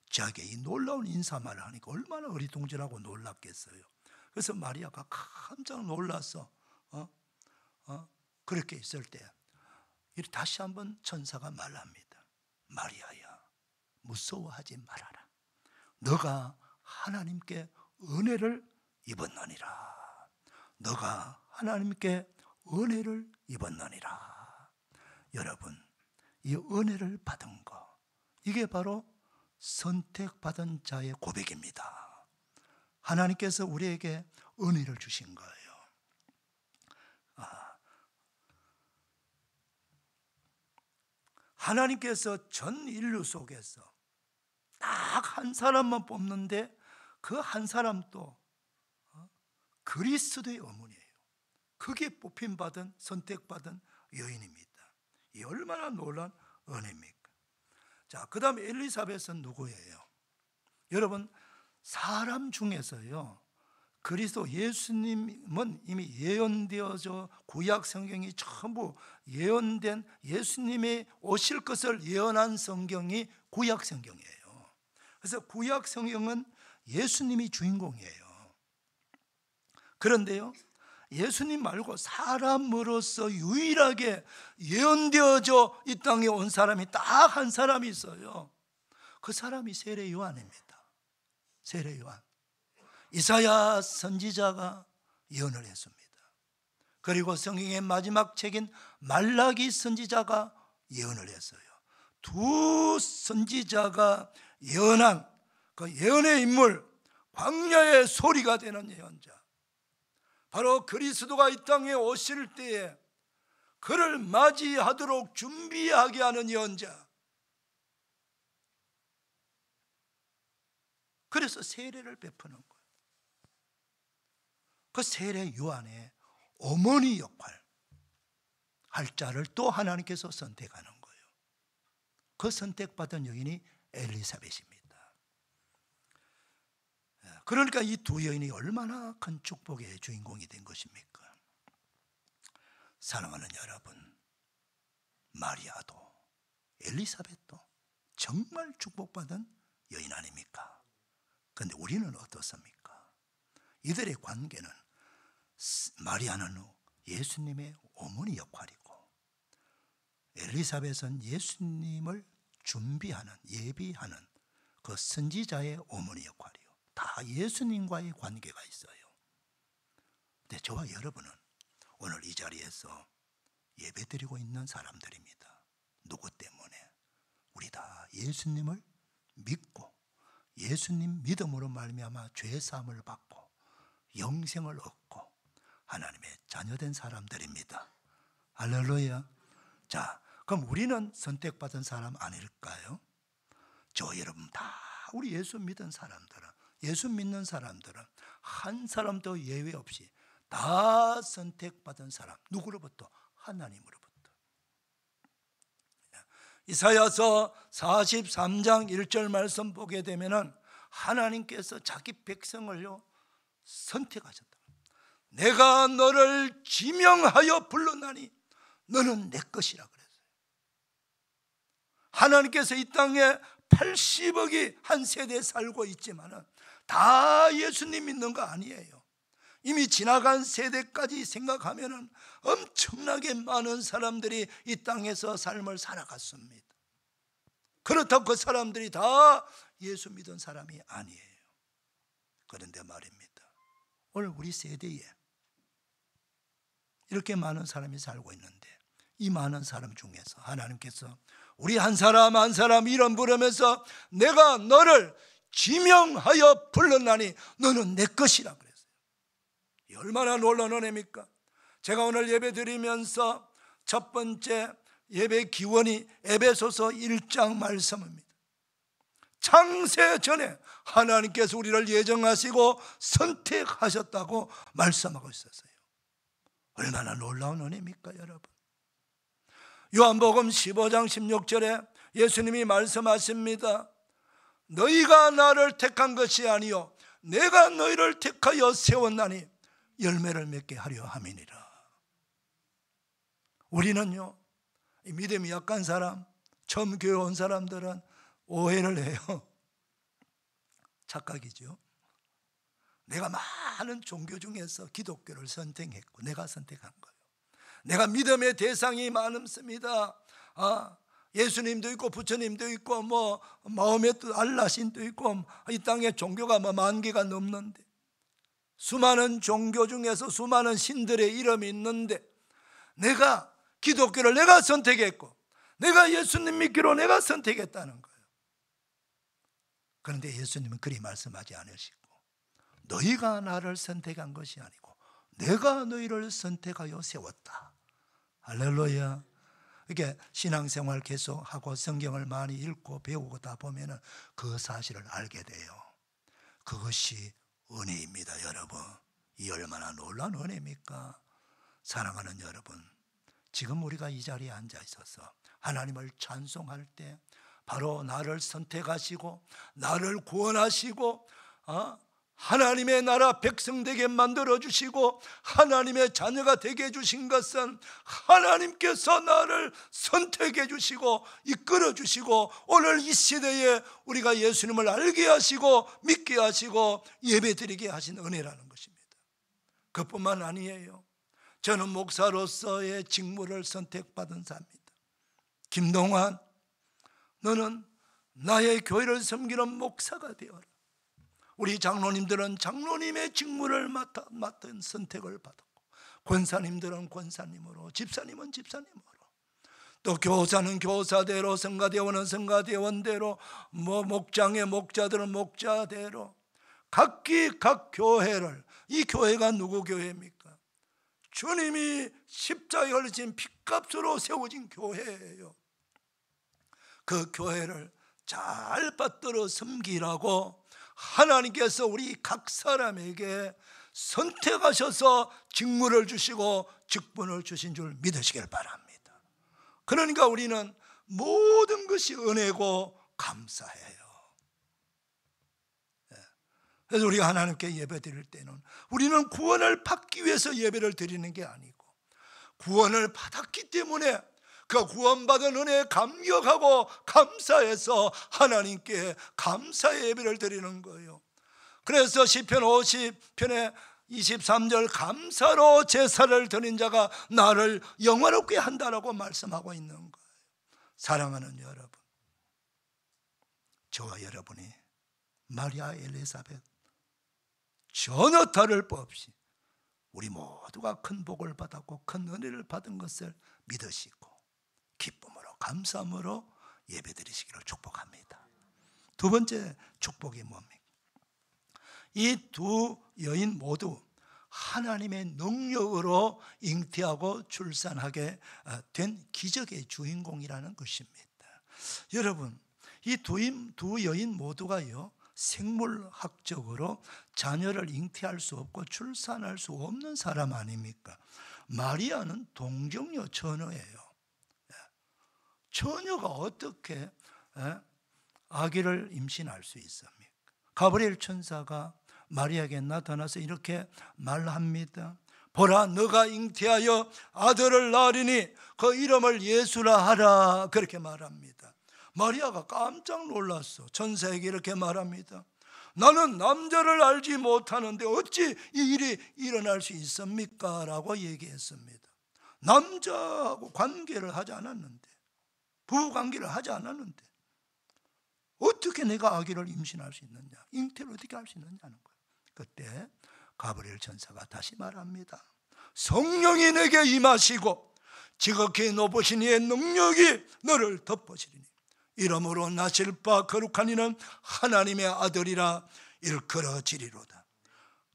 자기에게 이 놀라운 인사말을 하니까 얼마나 어리둥절하고 놀랍겠어요. 그래서 마리아가 깜짝 놀라서 그렇게 있을 때 다시 한번 천사가 말합니다. 마리아야, 무서워하지 말아라. 너가 하나님께 은혜를 입었느니라. 너가 하나님께 은혜를 입었느니라. 여러분, 이 은혜를 받은 거, 이게 바로 선택받은 자의 고백입니다. 하나님께서 우리에게 은혜를 주신 거예요. 하나님께서 전 인류 속에서 딱 한 사람만 뽑는데 그 한 사람도 그리스도의 어머니예요. 그게 뽑힘받은, 선택받은 여인입니다. 이 얼마나 놀라운 은혜입니까? 자, 그 다음에 엘리사벳은 누구예요? 여러분, 사람 중에서요, 그리스도 예수님은 이미 예언되어져 구약 성경이 전부 예언된, 예수님이 오실 것을 예언한 성경이 구약 성경이에요. 그래서 구약 성경은 예수님이 주인공이에요. 그런데요, 예수님 말고 사람으로서 유일하게 예언되어져 이 땅에 온 사람이 딱 한 사람이 있어요. 그 사람이 세례 요한입니다. 세례 요한. 이사야 선지자가 예언을 했습니다. 그리고 성경의 마지막 책인 말라기 선지자가 예언을 했어요. 두 선지자가 예언한 그 예언의 인물, 광야의 소리가 되는 예언자, 바로 그리스도가 이 땅에 오실 때에 그를 맞이하도록 준비하게 하는 예언자. 그래서 세례를 베푸는 거예요. 그 세례 요한의 어머니 역할 할 자를 또 하나님께서 선택하는 거예요. 그 선택받은 여인이 엘리사벳입니다. 그러니까 이 두 여인이 얼마나 큰 축복의 주인공이 된 것입니까? 사랑하는 여러분, 마리아도 엘리사벳도 정말 축복받은 여인 아닙니까? 그런데 우리는 어떻습니까? 이들의 관계는 마리아는 예수님의 어머니 역할이고 엘리사벳은 예수님을 준비하는, 예비하는 그 선지자의 어머니 역할이요. 다 예수님과의 관계가 있어요. 근데 저와 여러분은 오늘 이 자리에서 예배드리고 있는 사람들입니다. 누구 때문에? 우리 다 예수님을 믿고 예수님 믿음으로 말미암아 죄 사함을 받고 영생을 얻고 하나님의 자녀된 사람들입니다. 할렐루야. 자, 그럼 우리는 선택받은 사람 아닐까요? 저 여러분 다 우리 예수 믿은 사람들은, 예수 믿는 사람들은 한 사람도 예외 없이 다 선택받은 사람. 누구로부터? 하나님으로부터. 이사야서 43장 1절 말씀 보게 되면은 하나님께서 자기 백성을요 선택하셨다. 내가 너를 지명하여 불렀나니 너는 내 것이라 그랬어요. 하나님께서 이 땅에 80억이 한 세대에 살고 있지만은 다 예수님 믿는 거 아니에요. 이미 지나간 세대까지 생각하면은 엄청나게 많은 사람들이 이 땅에서 삶을 살아갔습니다. 그렇다고 그 사람들이 다 예수 믿은 사람이 아니에요. 그런데 말입니다, 오늘 우리 세대에 이렇게 많은 사람이 살고 있는데 이 많은 사람 중에서 하나님께서 우리 한 사람 한 사람 이름 부르면서 내가 너를 지명하여 불렀나니 너는 내 것이라 그랬어요. 얼마나 놀라운 은혜입니까? 제가 오늘 예배 드리면서 첫 번째 예배 기원이 에베소서 1장 말씀입니다. 창세 전에 하나님께서 우리를 예정하시고 선택하셨다고 말씀하고 있었어요. 얼마나 놀라운 은혜입니까, 여러분? 요한복음 15장 16절에 예수님이 말씀하십니다. 너희가 나를 택한 것이 아니요 내가 너희를 택하여 세웠나니 열매를 맺게 하려 함이니라. 우리는요, 믿음이 약한 사람, 처음 교회 온 사람들은 오해를 해요. 착각이죠. 내가 많은 종교 중에서 기독교를 선택했고 내가 선택한 거예요. 내가 믿음의 대상이 많습니다. 예수님도 있고 부처님도 있고 뭐 마음의 뜻 알라신도 있고 이 땅에 종교가 뭐 10,000개가 넘는데 수많은 종교 중에서 수많은 신들의 이름이 있는데 내가 기독교를 내가 선택했고 내가 예수님 믿기로 내가 선택했다는 거예요. 그런데 예수님은 그리 말씀하지 않으시고 너희가 나를 선택한 것이 아니고 내가 너희를 선택하여 세웠다. 할렐루야. 이렇게 신앙생활 계속하고 성경을 많이 읽고 배우고 다 보면 그 사실을 알게 돼요. 그것이 은혜입니다, 여러분. 이 얼마나 놀라운 은혜입니까? 사랑하는 여러분, 지금 우리가 이 자리에 앉아 있어서 하나님을 찬송할 때 바로 나를 선택하시고 나를 구원하시고 하나님의 나라 백성되게 만들어주시고 하나님의 자녀가 되게 해주신 것은 하나님께서 나를 선택해 주시고 이끌어 주시고 오늘 이 시대에 우리가 예수님을 알게 하시고 믿게 하시고 예배드리게 하신 은혜라는 것입니다. 그뿐만 아니에요. 저는 목사로서의 직무를 선택받은 자입니다. 김동환, 너는 나의 교회를 섬기는 목사가 되어라. 우리 장로님들은 장로님의 직무를 맡은 선택을 받았고 권사님들은 권사님으로, 집사님은 집사님으로, 또 교사는 교사대로, 성가대원은 성가대원대로, 목장의 목자들은 목자대로 각기 각 교회를, 이 교회가 누구 교회입니까? 주님이 십자가에 흘리신 핏값으로 세워진 교회예요. 그 교회를 잘 받들어 섬기라고 하나님께서 우리 각 사람에게 선택하셔서 직무를 주시고 직분을 주신 줄 믿으시길 바랍니다. 그러니까 우리는 모든 것이 은혜고 감사해요. 그래서 우리가 하나님께 예배 드릴 때는 우리는 구원을 받기 위해서 예배를 드리는 게 아니고 구원을 받았기 때문에 그 구원받은 은혜에 감격하고 감사해서 하나님께 감사의 예배를 드리는 거예요. 그래서 시편 50편에 23절 감사로 제사를 드린 자가 나를 영화롭게 한다라고 말씀하고 있는 거예요. 사랑하는 여러분, 저와 여러분이 마리아 엘리사벳 전혀 다를 바 없이 우리 모두가 큰 복을 받았고 큰 은혜를 받은 것을 믿으시고 기쁨으로 감사함으로 예배드리시기를 축복합니다. 두 번째 축복이 뭡니까? 이 두 여인 모두 하나님의 능력으로 잉태하고 출산하게 된 기적의 주인공이라는 것입니다. 여러분, 이 두 여인 모두가요 생물학적으로 자녀를 잉태할 수 없고 출산할 수 없는 사람 아닙니까? 마리아는 동정녀 처녀예요. 처녀가 어떻게 아기를 임신할 수 있습니까? 가브리엘 천사가 마리아에게 나타나서 이렇게 말합니다. 보라, 너가 잉태하여 아들을 낳으리니 그 이름을 예수라 하라. 그렇게 말합니다. 마리아가 깜짝 놀랐어. 천사에게 이렇게 말합니다. 나는 남자를 알지 못하는데 어찌 이 일이 일어날 수 있습니까? 라고 얘기했습니다. 남자하고 관계를 하지 않았는데, 부부관계를 하지 않았는데 어떻게 내가 아기를 임신할 수 있느냐, 잉태를 어떻게 할 수 있느냐는 거예요. 그때 가브리엘 천사가 다시 말합니다. 성령이 내게 임하시고 지극히 높으신 이의 능력이 너를 덮으시리니 이러므로 나실 바 거룩한 이는 하나님의 아들이라 일컬어지리로다.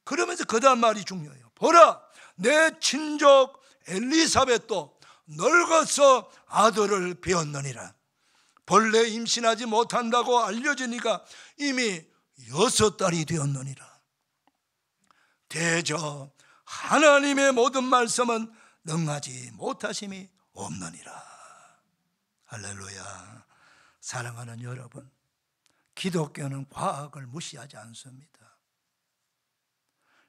그러면서 그 다음 말이 중요해요. 보라, 내 친족 엘리사벳도 늙어서 아들을 배었느니라. 본래 임신하지 못한다고 알려지니까 이미 6달이 되었느니라. 대저 하나님의 모든 말씀은 능하지 못하심이 없느니라. 할렐루야. 사랑하는 여러분, 기독교는 과학을 무시하지 않습니다.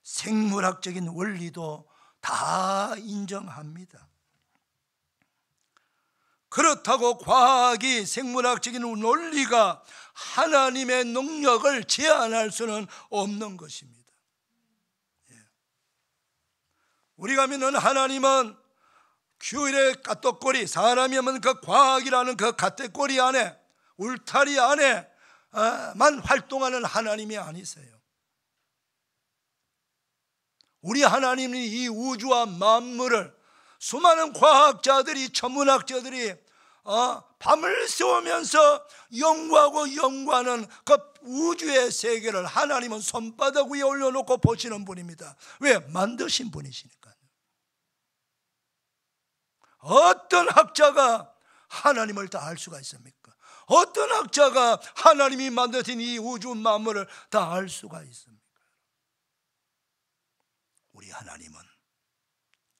생물학적인 원리도 다 인정합니다. 그렇다고 과학이, 생물학적인 논리가 하나님의 능력을 제한할 수는 없는 것입니다. 우리가 믿는 하나님은 규율의 까똑거리, 사람이 하면 그 과학이라는 그 까똑거리 안에, 울타리 안에만 활동하는 하나님이 아니세요. 우리 하나님이 이 우주와 만물을 수많은 과학자들이, 천문학자들이 밤을 새우면서 연구하는 그 우주의 세계를 하나님은 손바닥 위에 올려놓고 보시는 분입니다. 왜? 만드신 분이시니까요. 어떤 학자가 하나님을 다 알 수가 있습니까? 어떤 학자가 하나님이 만드신 이 우주 만물을 다 알 수가 있습니까? 우리 하나님은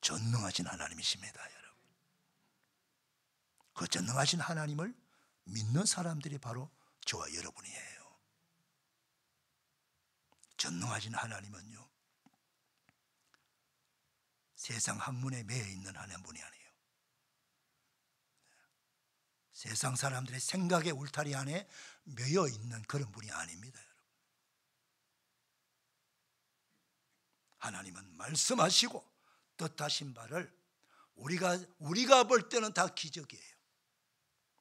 전능하신 하나님이십니다, 여러분. 그 전능하신 하나님을 믿는 사람들이 바로 저와 여러분이에요. 전능하신 하나님은요, 세상 학문에 매여 있는 하나님이 아니에요. 세상 사람들의 생각의 울타리 안에 매여 있는 그런 분이 아닙니다, 여러분. 하나님은 말씀하시고 뜻하신 바를 우리가 볼 때는 다 기적이에요.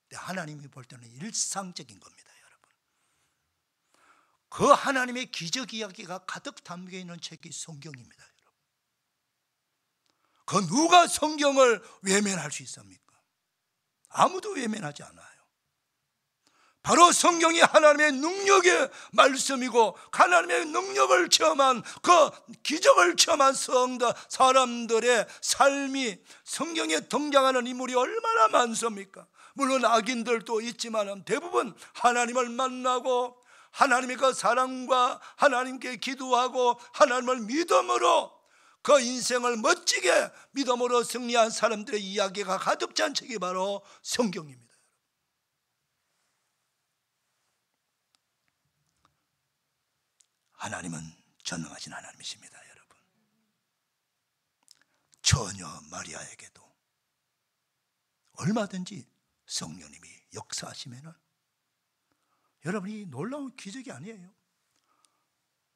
근데 하나님이 볼 때는 일상적인 겁니다, 여러분. 그 하나님의 기적 이야기가 가득 담겨 있는 책이 성경입니다, 여러분. 그 누가 성경을 외면할 수 있습니까? 아무도 외면하지 않아요. 바로 성경이 하나님의 능력의 말씀이고 하나님의 능력을 체험한, 그 기적을 체험한 사람들의 삶이 성경에 등장하는 인물이 얼마나 많습니까? 물론 악인들도 있지만 대부분 하나님을 만나고 하나님의 그 사랑과 하나님께 기도하고 하나님을 믿음으로 그 인생을 멋지게 믿음으로 승리한 사람들의 이야기가 가득 찬 책이 바로 성경입니다. 하나님은 전능하신 하나님이십니다, 여러분. 처녀 마리아에게도 얼마든지 성령님이 역사하시면은, 여러분이 놀라운 기적이 아니에요.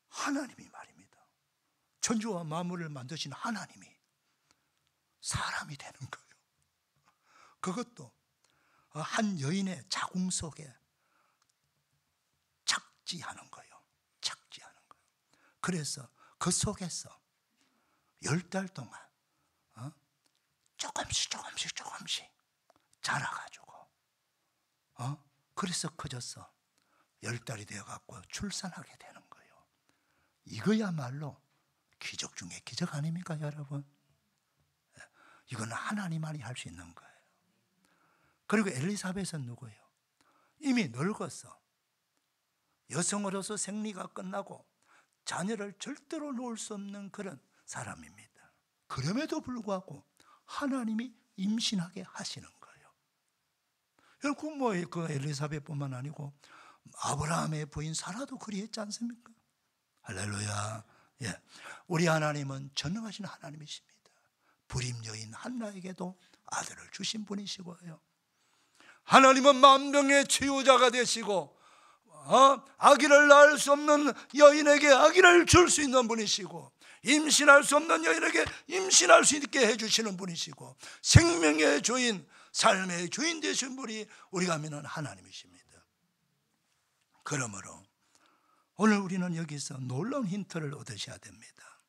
하나님이 말입니다. 천주와 만물을 만드신 하나님이 사람이 되는 거예요. 그것도 한 여인의 자궁 속에 착지하는 거예요. 착지하는 거예요. 그래서 그 속에서 10달 동안 조금씩 자라가지고 그래서 커져서 10달이 되어갖고 출산하게 되는 거예요. 이거야말로 기적 중에 기적 아닙니까, 여러분? 이건 하나님만이 할 수 있는 거예요. 그리고 엘리사벳은 누구예요? 이미 늙어서 여성으로서 생리가 끝나고 자녀를 절대로 놓을 수 없는 그런 사람입니다. 그럼에도 불구하고 하나님이 임신하게 하시는 거예요. 결국 그 엘리사벳뿐만 아니고 아브라함의 부인 사라도 그리했지 않습니까? 할렐루야. 예, 우리 하나님은 전능하신 하나님이십니다. 불임 여인 한나에게도 아들을 주신 분이시고요. 하나님은 만병의 치유자가 되시고 아기를 낳을 수 없는 여인에게 아기를 줄 수 있는 분이시고, 임신할 수 없는 여인에게 임신할 수 있게 해주시는 분이시고, 생명의 주인, 삶의 주인 되신 분이 우리가 믿는 하나님이십니다. 그러므로 오늘 우리는 여기서 놀라운 힌트를 얻으셔야 됩니다.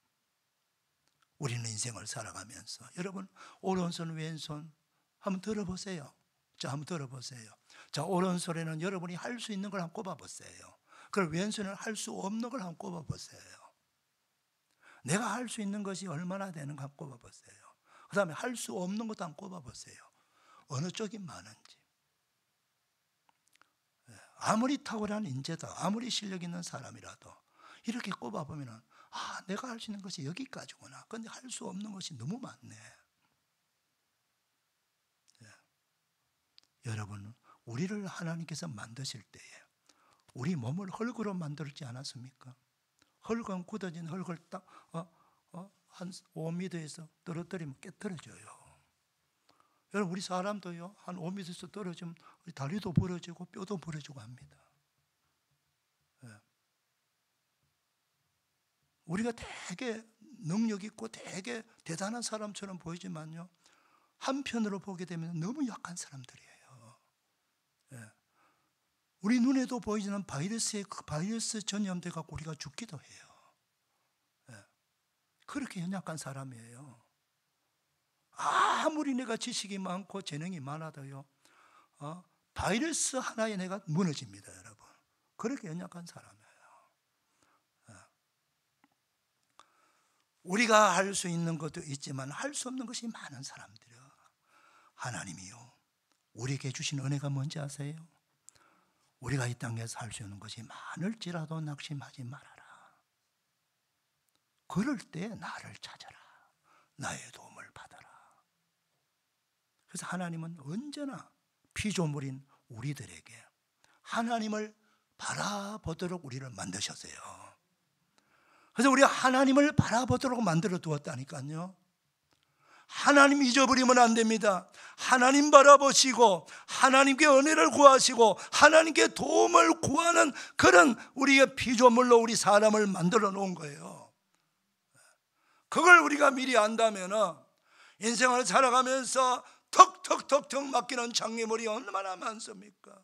우리는 인생을 살아가면서 여러분 오른손 왼손 한번 들어보세요. 자, 한번 들어보세요. 자, 오른손에는 여러분이 할 수 있는 걸 한번 꼽아보세요. 그럼 왼손에는 할 수 없는 걸 한번 꼽아보세요. 내가 할 수 있는 것이 얼마나 되는가 한번 꼽아보세요. 그 다음에 할 수 없는 것도 한번 꼽아보세요. 어느 쪽이 많은지. 아무리 탁월한 인재다, 아무리 실력 있는 사람이라도 이렇게 꼽아보면 내가 할 수 있는 것이 여기까지구나. 그런데 할 수 없는 것이 너무 많네. 여러분, 우리를 하나님께서 만드실 때에 우리 몸을 흙으로 만들지 않았습니까? 흙은 굳어진 흙을 딱 한 5m에서 떨어뜨리면 깨뜨려져요. 여러분, 우리 사람도요, 한 5m에서 떨어지면 우리 다리도 부러지고 뼈도 부러지고 합니다. 우리가 되게 능력 있고 되게 대단한 사람처럼 보이지만요, 한편으로 보게 되면 너무 약한 사람들이에요. 우리 눈에도 보이지는 바이러스에 전염돼 갖고 우리가 죽기도 해요. 그렇게 연약한 사람이에요. 아무리 내가 지식이 많고 재능이 많아도요, 바이러스 하나에 내가 무너집니다, 여러분. 그렇게 연약한 사람이에요. 우리가 할 수 있는 것도 있지만 할 수 없는 것이 많은 사람들이요. 하나님이요, 우리에게 주신 은혜가 뭔지 아세요? 우리가 이 땅에서 할 수 있는 것이 많을지라도 낙심하지 말아라. 그럴 때 나를 찾아라. 나의 도움을 받아라. 그래서 하나님은 언제나 피조물인 우리들에게 하나님을 바라보도록 우리를 만드셨어요. 그래서 우리가 하나님을 바라보도록 만들어 두었다니까요. 하나님 잊어버리면 안 됩니다. 하나님 바라보시고 하나님께 은혜를 구하시고 하나님께 도움을 구하는 그런 우리의 피조물로 우리 사람을 만들어 놓은 거예요. 그걸 우리가 미리 안다면 인생을 살아가면서 턱턱턱턱 맡기는 장애물이 얼마나 많습니까?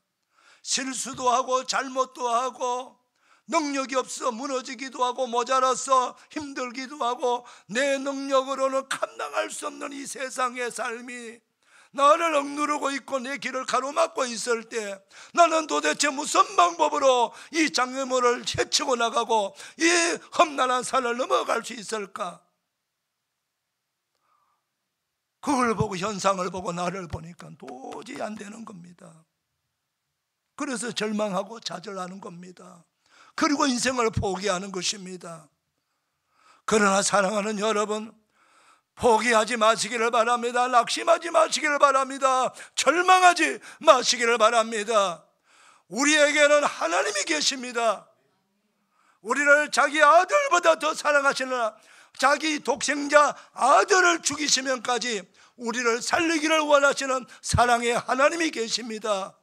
실수도 하고 잘못도 하고 능력이 없어 무너지기도 하고 모자라서 힘들기도 하고 내 능력으로는 감당할 수 없는 이 세상의 삶이 나를 억누르고 있고 내 길을 가로막고 있을 때 나는 도대체 무슨 방법으로 이 장애물을 헤치고 나가고 이 험난한 산을 넘어갈 수 있을까? 그걸 보고 현상을 보고 나를 보니까 도저히 안 되는 겁니다. 그래서 절망하고 좌절하는 겁니다. 그리고 인생을 포기하는 것입니다. 그러나 사랑하는 여러분, 포기하지 마시기를 바랍니다. 낙심하지 마시기를 바랍니다. 절망하지 마시기를 바랍니다. 우리에게는 하나님이 계십니다. 우리를 자기 아들보다 더 사랑하시는 자기 독생자 아들을 죽이시면까지 우리를 살리기를 원하시는 사랑의 하나님이 계십니다.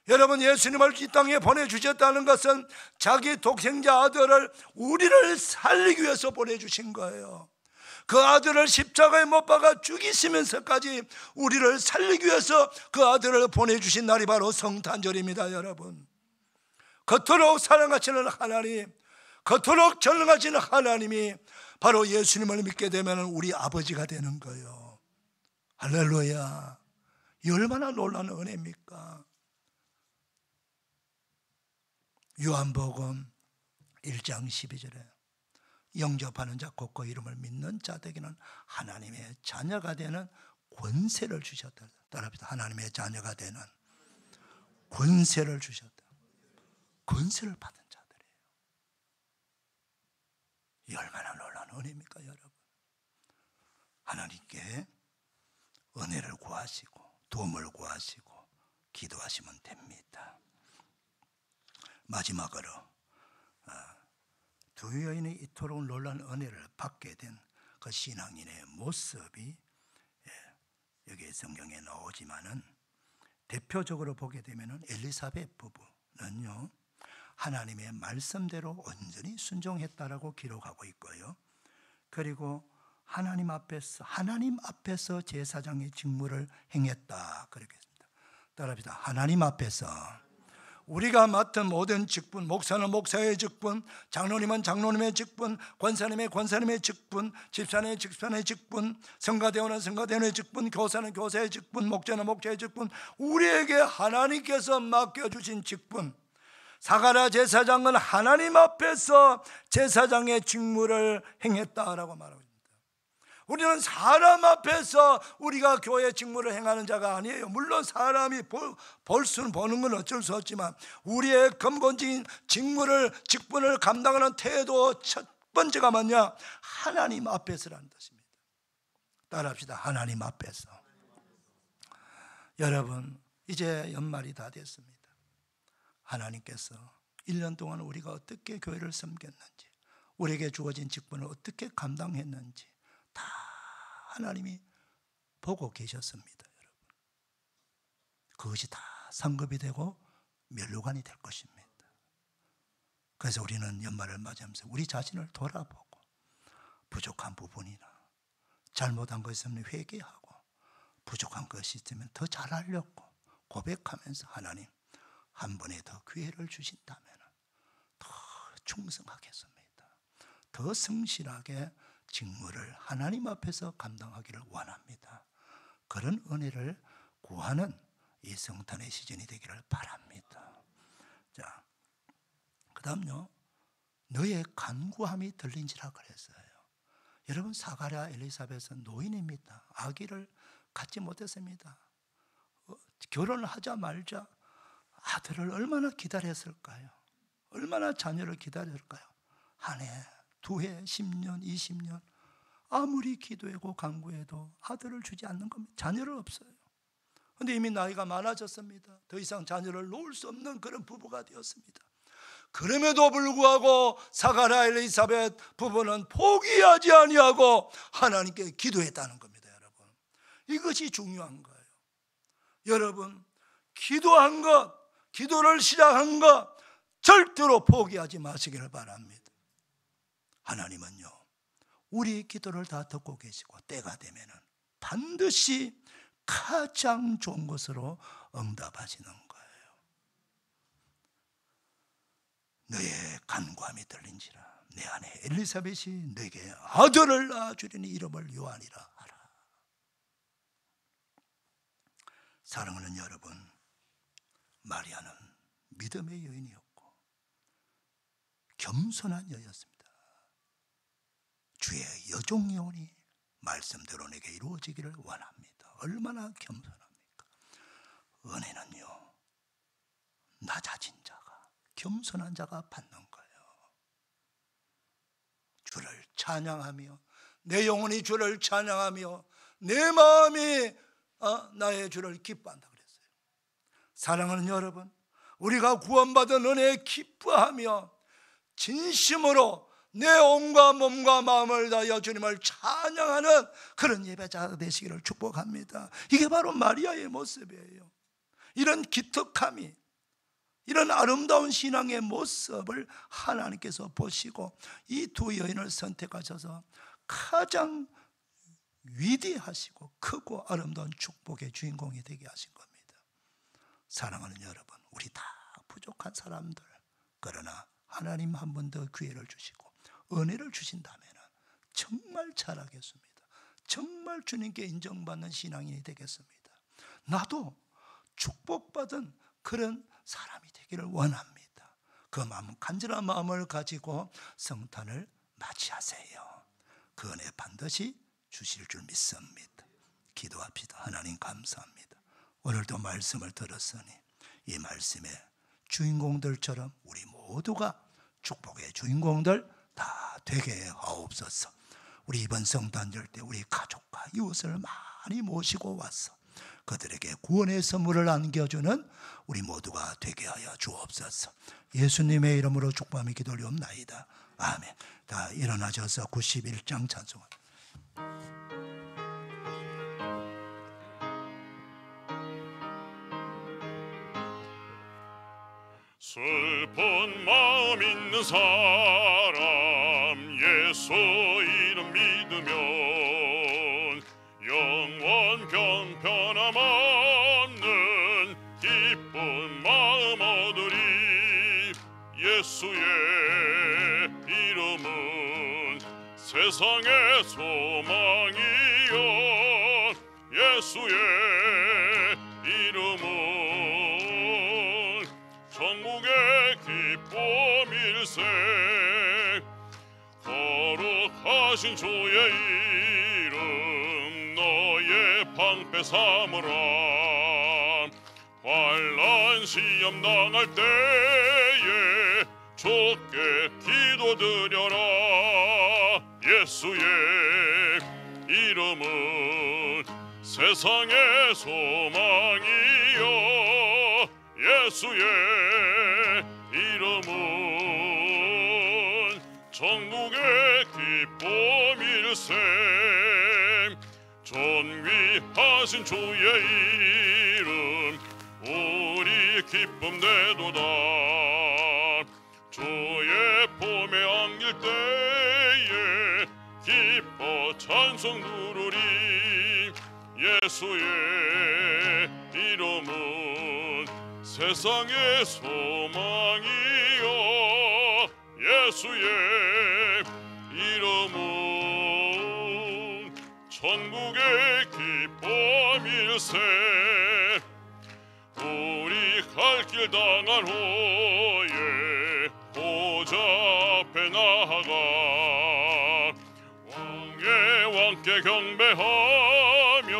여러분, 예수님을 이 땅에 보내주셨다는 것은 자기 독생자 아들을 우리를 살리기 위해서 보내주신 거예요. 그 아들을 십자가에 못 박아 죽이시면서까지 우리를 살리기 위해서 그 아들을 보내주신 날이 바로 성탄절입니다. 여러분, 그토록 사랑하시는 하나님, 그토록 전능하시는 하나님이 바로 예수님을 믿게 되면 우리 아버지가 되는 거예요. 할렐루야. 이 얼마나 놀라운 은혜입니까? 요한복음 1장 12절에 영접하는 자 곧 그 이름을 믿는 자에게는 하나님의 자녀가 되는 권세를 주셨다. 따라합시다. 하나님의 자녀가 되는 권세를 주셨다. 권세를 받은 자들이에요. 이 얼마나 놀라운 은혜입니까, 여러분? 하나님께 은혜를 구하시고 도움을 구하시고 기도하시면 됩니다. 마지막으로 두 여인이 이토록 놀라운 은혜를 받게 된 그 신앙인의 모습이 여기 성경에 나오지만은 대표적으로 보게 되면은 엘리사벳 부부는요, 하나님의 말씀대로 온전히 순종했다라고 기록하고 있고요. 그리고 하나님 앞에서 제사장의 직무를 행했다 그렇게 했습니다. 따라합시다. 하나님 앞에서 우리가 맡은 모든 직분, 목사는 목사의 직분, 장로님은 장로님의 직분, 권사님의 권사님의 직분, 집사는 집사의 직분, 성가대원은 성가대원의 직분, 교사는 교사의 직분, 목자는 목자의 직분, 우리에게 하나님께서 맡겨주신 직분. 사가랴 제사장은 하나님 앞에서 제사장의 직무를 행했다라고 말하고 있습니다. 우리는 사람 앞에서 우리가 교회 직무를 행하는 자가 아니에요. 물론 사람이 볼 수는 보는 건 어쩔 수 없지만 우리의 근본적인 직분을 감당하는 태도 첫 번째가 뭐냐? 하나님 앞에서라는 뜻입니다. 따라합시다. 하나님 앞에서. 여러분, 이제 연말이 다 됐습니다. 하나님께서 1년 동안 우리가 어떻게 교회를 섬겼는지, 우리에게 주어진 직분을 어떻게 감당했는지 다 하나님이 보고 계셨습니다. 여러분, 그것이 다 상급이 되고 면류관이 될 것입니다. 그래서 우리는 연말을 맞이하면서 우리 자신을 돌아보고 부족한 부분이나 잘못한 것이 있으면 회개하고 부족한 것이 있으면 더 잘하려고 고백하면서 하나님, 한 번에 더 기회를 주신다면 더 충성하겠습니다. 더 성실하게 직무를 하나님 앞에서 감당하기를 원합니다. 그런 은혜를 구하는 이 성탄의 시즌이 되기를 바랍니다. 자, 그 다음요, 너의 간구함이 들린지라 그랬어요. 여러분, 사가랴 엘리사벳은 노인입니다. 아기를 갖지 못했습니다. 결혼을 하자 말자 아들을 얼마나 기다렸을까요? 얼마나 자녀를 기다렸을까요? 한 해, 두 해, 10년, 20년 아무리 기도하고 간구해도 아들을 주지 않는 겁니다. 자녀를 없어요. 그런데 이미 나이가 많아졌습니다. 더 이상 자녀를 놓을 수 없는 그런 부부가 되었습니다. 그럼에도 불구하고 사가랴 엘리사벳 부부는 포기하지 아니하고 하나님께 기도했다는 겁니다. 여러분, 이것이 중요한 거예요. 여러분, 기도한 것, 기도를 시작한 것 절대로 포기하지 마시기를 바랍니다. 하나님은요, 우리 기도를 다 듣고 계시고 때가 되면은 반드시 가장 좋은 것으로 응답하시는 거예요. 너의 간구함이 들린지라 내 아내 엘리사벳이 내게 아들을 낳아주리니 이름을 요한이라 하라. 사랑하는 여러분, 마리아는 믿음의 여인이었고 겸손한 여였습니다. 주의 여종여원이 말씀대로 내게 이루어지기를 원합니다. 얼마나 겸손합니까? 은혜는요, 낮아진 자가, 겸손한 자가 받는 거예요. 주를 찬양하며 내 영혼이 주를 찬양하며 내 마음이 나의 주를 기뻐한다 그랬어요. 사랑하는 여러분, 우리가 구원받은 은혜에 기뻐하며 진심으로 내 온과 몸과 마음을 다하여 주님을 찬양하는 그런 예배자가 되시기를 축복합니다. 이게 바로 마리아의 모습이에요. 이런 기특함이, 이런 아름다운 신앙의 모습을 하나님께서 보시고 이 두 여인을 선택하셔서 가장 위대하시고 크고 아름다운 축복의 주인공이 되게 하신 겁니다. 사랑하는 여러분, 우리 다 부족한 사람들, 그러나 하나님 한 번 더 기회를 주시고 은혜를 주신다면 정말 잘하겠습니다. 정말 주님께 인정받는 신앙인이 되겠습니다. 나도 축복받은 그런 사람이 되기를 원합니다. 그 마음, 간절한 마음을 가지고 성탄을 맞이하세요. 그 은혜 반드시 주실 줄 믿습니다. 기도합시다. 하나님 감사합니다. 오늘도 말씀을 들었으니 이 말씀의 주인공들처럼 우리 모두가 축복의 주인공들 다 되게 하옵소서. 우리 이번 성탄절 때 우리 가족과 이웃을 많이 모시고 왔어 그들에게 구원의 선물을 안겨주는 우리 모두가 되게 하여 주옵소서. 예수님의 이름으로 축복하며 기도하옵나이다. 아멘. 다 일어나셔서 91장 찬송합니다. 슬픈 마음 있는 사람 예수 이름 믿으면 영원 편편함 없는 기쁜 마음 얻으리. 예수의 이름은 세상의 소망이요 예수의 이름은 천국의 기쁨일세 거룩하신 주의 이름 너의 방패 삼으라 환난 시험 당할 때에 주께 기도드려라 예수의 이름은 세상의 소망이요 예수의 이름은 천국의 기쁨일세 존귀하신 주의 이름 우리 기쁨 되도다 주의 봄에 안길 때에 기뻐 찬송 부르리 예수의 이름은 세상의 소망이요 예수의 이름은 천국의 기쁨일세 우리 갈 길 당한 후에 보좌 앞에 나아가 왕의 왕께 경배하며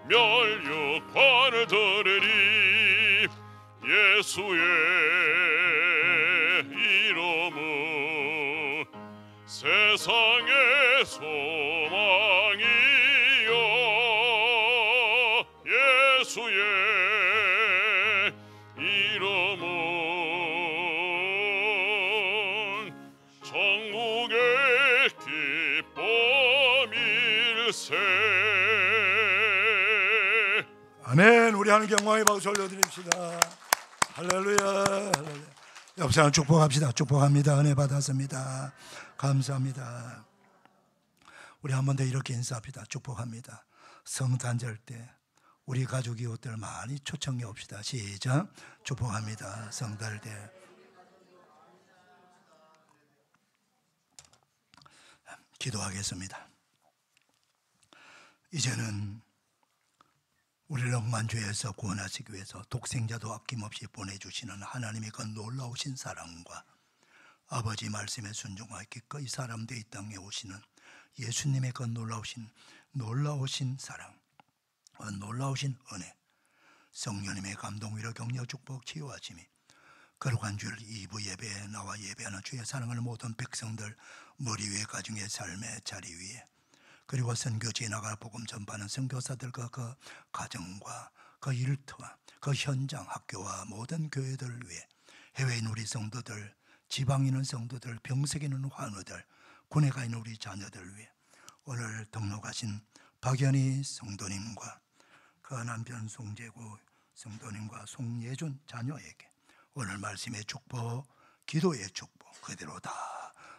멸육관을 드리리 예수의 이름은 세상의 소망이요 예수의 이름은 천국의 기쁨일세 아멘. 우리 하나님 영광의 박수 올려드립시다. 할렐루야, 할렐루야. 옆 사람 축복합시다. 축복합니다. 은혜 받았습니다. 감사합니다. 우리 한 번 더 이렇게 인사합니다. 축복합니다. 성탄절 때 우리 가족 이웃들 많이 초청해 옵시다. 시작. 축복합니다. 성탄절 때 기도하겠습니다. 이제는 우리를 억만죄에서 구원하시기 위해서 독생자도 아낌없이 보내주시는 하나님의 그 놀라우신 사랑과 아버지 말씀에 순종하여 기꺼이 사람 되어 이 땅에 오시는 예수님의 그 놀라우신 사랑, 놀라우신 은혜, 성령님의 감동, 위로, 격려, 축복, 치유하심이 거룩한 주일 2부 예배에 나와 예배하는 주의 사랑을 모든 백성들 머리 위에 가정의 삶의 자리 위에 그리고 선교지에 나가 복음 전파하는 선교사들과 그 가정과 그 일터와 그 현장 학교와 모든 교회들을 위해 해외에 있는 우리 성도들, 지방에 있는 성도들, 병석에 있는 환우들, 군에 가 있는 우리 자녀들을 위해 오늘 등록하신 박연희 성도님과 그 남편 송재구 성도님과 송예준 자녀에게 오늘 말씀의 축복, 기도의 축복 그대로 다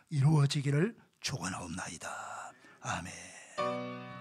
이루어지기를 축원하옵나이다. 아멘.